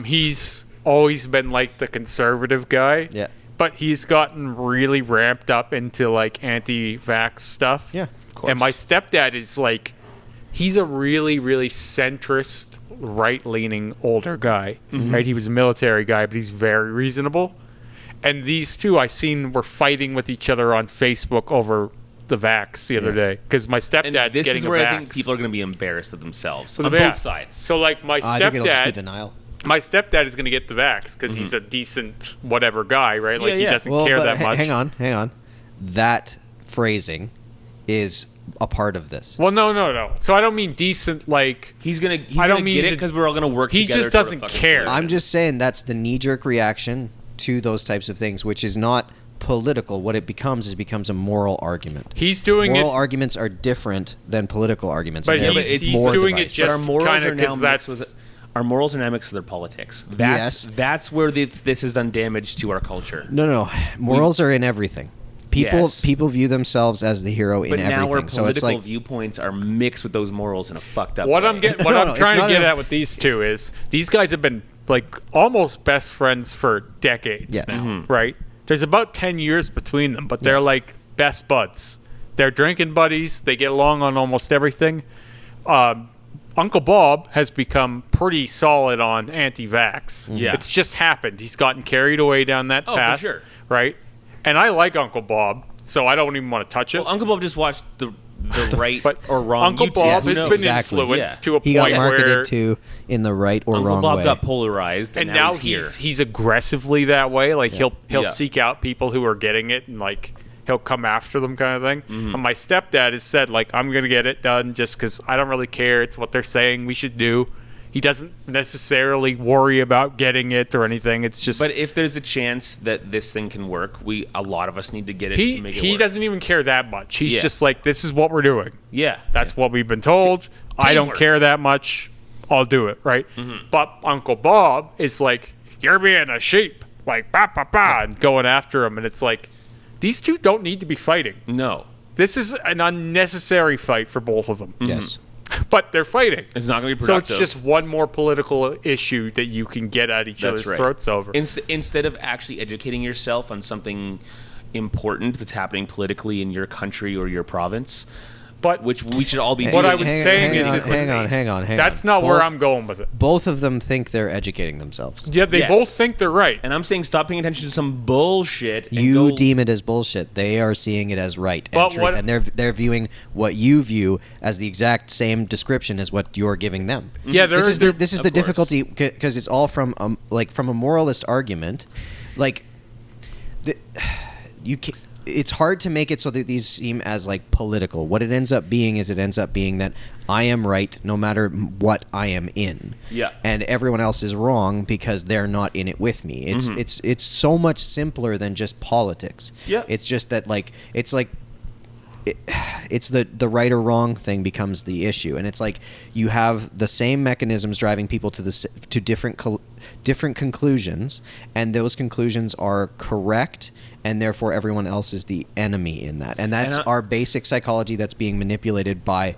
he's always been like the conservative guy. Yeah. But he's gotten really ramped up into like anti-vax stuff. Yeah, of course. And my stepdad is like, he's a really, really centrist, right-leaning older guy. Right? He was a military guy, but he's very reasonable. And these two I seen were fighting with each other on Facebook over the vax the other day because my And stepdad's this getting is a where vax. I think people are going to be embarrassed of themselves So on the both vax. sides. So like my I think it'll just be stepdad, denial. my stepdad is going to get the vax because he's a decent whatever guy, right? Like he yeah. doesn't care but that much. hang on. That phrasing is a part of this. Well, no. So I don't mean decent like. He's I gonna don't mean get it he's a- because we're all gonna work he together. just toward a doesn't fucking care. solution. I'm just saying that's the knee-jerk reaction to those types of things, which is not political. What it becomes is it becomes a moral argument. He's doing Moral it, arguments are different than political arguments. but and they're he's more doing it divisive. just our morals kind are of now because mixed that's. with our morals are now mixed with their politics. That's where this has done damage to our culture. No. Morals are in everything. Yes. People view themselves as the hero in But everything. now our So it's political like viewpoints are mixed with those morals in a fucked up What way. I'm No, trying it's to not get enough. at with these two is these guys have been like almost best friends for decades Yes. now, right? There's about 10 years between them, but they're Yes. like best buds. They're drinking buddies. They get along on almost everything. Uncle Bob has become pretty solid on anti-vax. Yeah. It's just happened. He's gotten carried away down that path. For sure. Right? And I like Uncle Bob, so I don't even want to touch it. Well, Uncle Bob just watched the right but or wrong Uncle YouTube. Bob Yes, has been exactly. influenced to a He point got marketed where... to in the right or Uncle wrong Bob way. got polarized, and now he's he's aggressively that way. Like he'll Yeah. seek out people who are getting it and like he'll come after them kind of thing. Mm-hmm. And my stepdad has said like I'm gonna get it done just because I don't really care. It's what they're saying we should do. He doesn't necessarily worry about getting it or anything. It's just But if there's a chance that this thing can work, a lot of us need to get it to make it work. he doesn't even care that much. He's Yeah. just like this is what we're doing. Yeah, That's what we've been told. I don't teamwork. care that much. I'll do it, right? But Uncle Bob is like, you're being a sheep, like, bah, bah, bah, and going after him. And it's like, these two don't need to be fighting. no, This is an unnecessary fight for both of them. Yes. But they're fighting. it's not going to be So productive. it's just one more political issue that you can get at each That's other's right. throats over. Instead of actually educating yourself on something important that's happening politically in your country or your province, But which we should all be what doing. I was saying is it's- hang on. that's not where I'm going with it. Both of them think they're educating themselves. Yeah, they Yes. both think they're right. And I'm saying stop paying attention to some bullshit. And You go, deem it as bullshit. They are seeing it as right and But truth, what- and they're viewing what you view as the exact same description as what you're giving them. Yeah, there this is is the of course. difficulty because it's all from from a moralist argument, like it's hard to make it so that these seem as like political. What it ends up being is that I am right no matter what I am in. Yeah. And everyone else is wrong because they're not in it with me. It's so much simpler than just politics. Yeah. It's just that it's the right or wrong thing becomes the issue, and it's like you have the same mechanisms driving people to different conclusions, and those conclusions are correct, and therefore everyone else is the enemy in that, and that's our basic psychology that's being manipulated by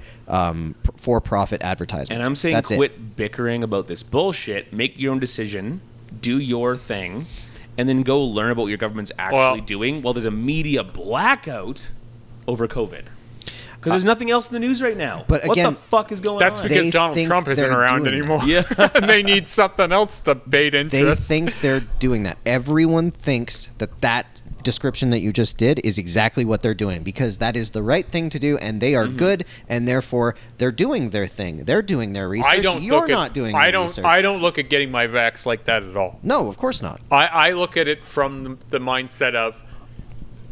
for-profit advertisements. And I'm saying that's quit bickering about this bullshit. Make your own decision. Do your thing. And then go learn about what your government's actually doing while there's a media blackout over COVID. Because there's nothing else in the news right now. But what again, the fuck is going That's on? because They Donald think Trump isn't they're around doing anymore. Yeah. And they need something else to bait They interest. think they're doing that. Everyone thinks that description that you just did is exactly what they're doing because that is the right thing to do, and they are good, and therefore they're doing their thing. They're doing their research. You're not doing your research. I don't look at getting my vax like that at all. No, of course not. I look at it from the mindset of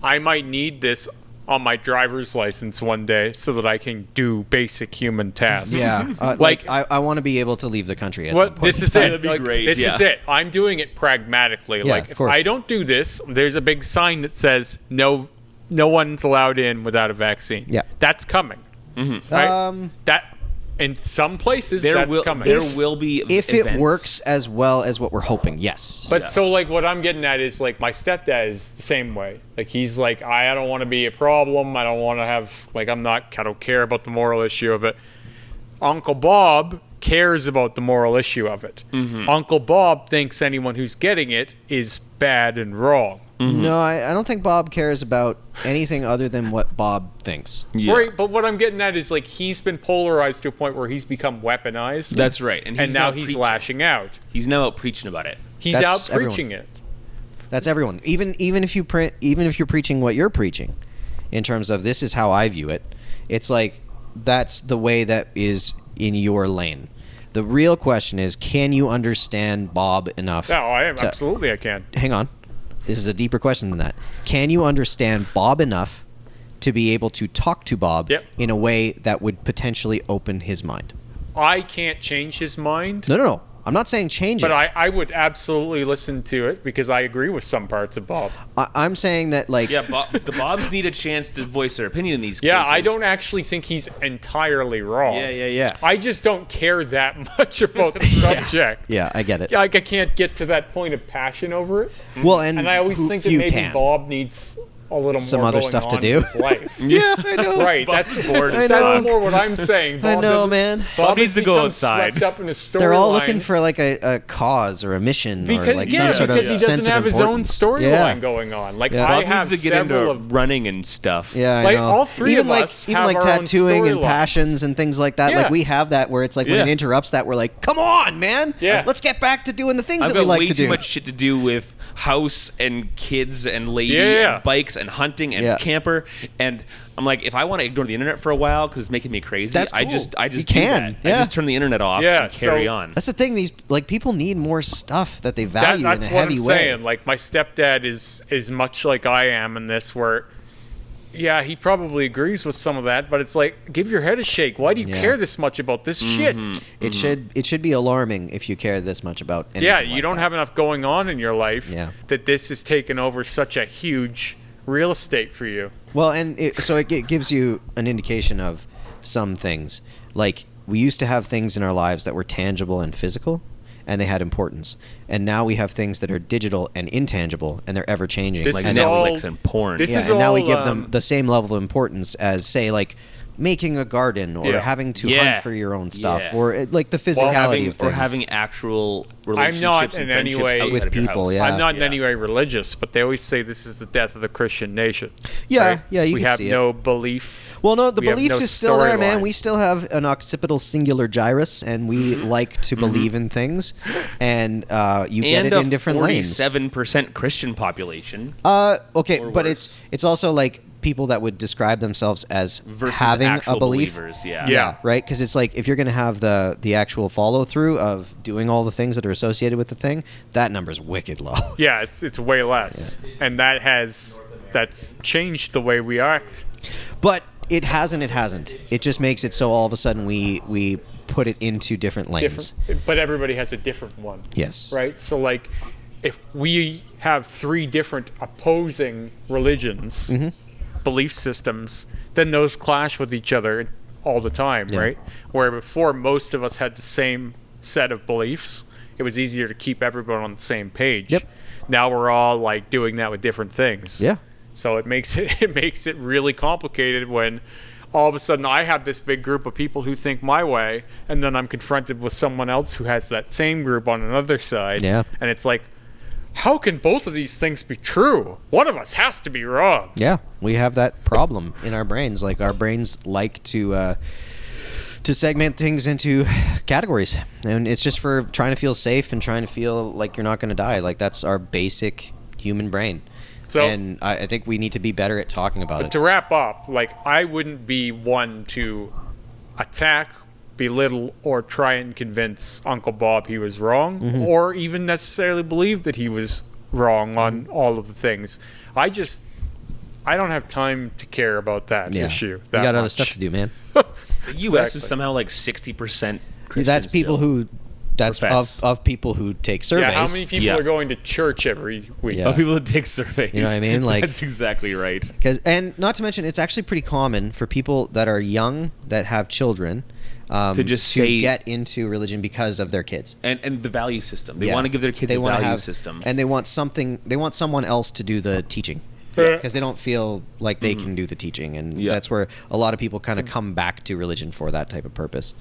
I might need this on my driver's license one day so that I can do basic human tasks. Yeah, Like- I want to be able to leave the country at some What point. this in is time. it. That'd be Like, great, this yeah. is it. I'm doing it pragmatically. Yeah, like of if course. I don't do this, there's a big sign that says no one's allowed in without a vaccine. Yeah. That's coming. Right? That in some places that's coming. There will be If events. it works as well as what we're hoping, yes. But so like what I'm getting at is like my stepdad is the same way. Like he's like I don't want to be a problem. I don't want to have like I don't care about the moral issue of it. Uncle Bob cares about the moral issue of it. Uncle Bob thinks anyone who's getting it is bad and wrong. No, I don't think Bob cares about anything other than what Bob thinks. Yeah. Right, but what I'm getting at is like he's been polarized to a point where he's become weaponized. That's right. And, now he's preaching. lashing out. He's now out preaching about it. He's That's out preaching it. That's everyone. Even if you're preaching what you're preaching, in terms of this is how I view it, it's like that's the way that is in your lane. The real question is, can you understand Bob enough? No, I am to- absolutely I can. Hang on. This is a deeper question than that. Can you understand Bob enough to be able to talk to Bob Yep. in a way that would potentially open his mind? I can't change his mind. No. I'm not saying change But it. I would absolutely listen to it because I agree with some parts of Bob. I'm saying that, like... Yeah, the Bobs need a chance to voice their opinion in these Yeah, cases. I don't actually think he's entirely wrong. Yeah. I just don't care that much about the subject. Yeah, I get it. Like I can't get to that point of passion over it. Well, and I always think that few maybe can. Bob needs a little Some more other going stuff to on do. in his life. Yeah, I know. Right, that's I know. that's more what I'm saying. I Bob know, doesn't- man. Bob needs to doesn't go become outside. Swept up in his storyline. They're all looking for like a cause or a mission or like some sort of because he doesn't sense of have his own importance. storyline Yeah. going on. Like Yeah. I Bob have needs to get several into of running and stuff. Yeah, I Like, know. all three even of like us even have like our own tattooing and storylines. passions and things like that. Yeah. Like we have that where it's like when it Yeah. interrupts that, we're like, come on, man. Yeah. Let's get back to doing the things I've that we got like way to too do. much shit to do with house and kids and lady Yeah. and bikes and hunting and Yeah. camper, and I'm like, if I want to ignore the internet for a while because it's making me crazy, That's I cool. just You do can. that. Yeah. I just turn the internet off Yeah, and carry so- on. That's the thing. These like people need more stuff that they value that's in a what heavy I'm way. saying. Like my stepdad is much like I am in this, where yeah, he probably agrees with some of that, but it's like, give your head a shake. Why do you Yeah. care this much about this shit? It should be alarming if you care this much about anything. Yeah, like you don't that. have enough going on in your life Yeah. that this has taken over such a huge real estate for you. Well, and so it gives you an indication of some things. Like we used to have things in our lives that were tangible and physical, and they had importance. And now we have things that are digital and intangible, and they're ever changing. This Like is Netflix all- and porn. this Yeah, is and now we all, give them the same level of importance as, say, like making a garden or Yeah. having to Yeah. hunt for your own stuff Yeah. or like the physicality having, of things. or having actual I'm relationships not and in any friendships way- outside With of your people, house. yeah. I'm not in any way religious, but they always say this is the death of the Christian nation. Yeah, right? yeah, you we can have see no it. belief. Well, no, the We have belief no is still there, man. storyline. We still have an occipital singular gyrus, and we like to believe in things, and you get And it in different lanes. 47% Christian population Okay, or but worse. it's also like people that would describe themselves as versus having actual a belief. believers. Yeah. Yeah. Right, because it's like if you're going to have the actual follow through of doing all the things that are associated with the thing, that number's wicked low. Yeah, it's way less, and that's changed the way we act. But it hasn't. It hasn't. It just makes it so all of a sudden we put it into different lanes. But everybody has a different one. Yes. Right? So, like, if we have three different opposing religions, Mm-hmm. belief systems, then those clash with each other all the time, Yeah. right? Where before most of us had the same set of beliefs, it was easier to keep everyone on the same page. Yep. Now we're all like doing that with different things. Yeah. So it makes it really complicated when all of a sudden I have this big group of people who think my way, and then I'm confronted with someone else who has that same group on another side. Yeah. And it's like, how can both of these things be true? One of us has to be wrong. Yeah, we have that problem in our brains. Like our brains like to segment things into categories, and it's just for trying to feel safe and trying to feel like you're not going to die. Like that's our basic human brain. So- and I think we need to be better at talking about it. To wrap up, like, I wouldn't be one to attack, belittle, or try and convince Uncle Bob he was wrong, Mm-hmm. or even necessarily believe that he was wrong on all of the things. I don't have time to care about that Yeah, issue. we That got other much. stuff to do, man. The U.S. Exactly. is somehow like 60% Christian That's people still. who. That's Profess. of people who take surveys. Yeah, how many people Yeah. are going to church every week? Yeah. Oh, people that take surveys. You know what I mean? Like- that's exactly right. And not to mention, it's actually pretty common for people that are young that have children To just say- get into religion because of their kids. And the value system. They Yeah. want to give their kids They a wanna value have- system. and they want something. They want someone else to do the teaching Yeah. because they don't feel like they can do the teaching, and Yeah. that's where a lot of people kind of come back to religion for that type of purpose.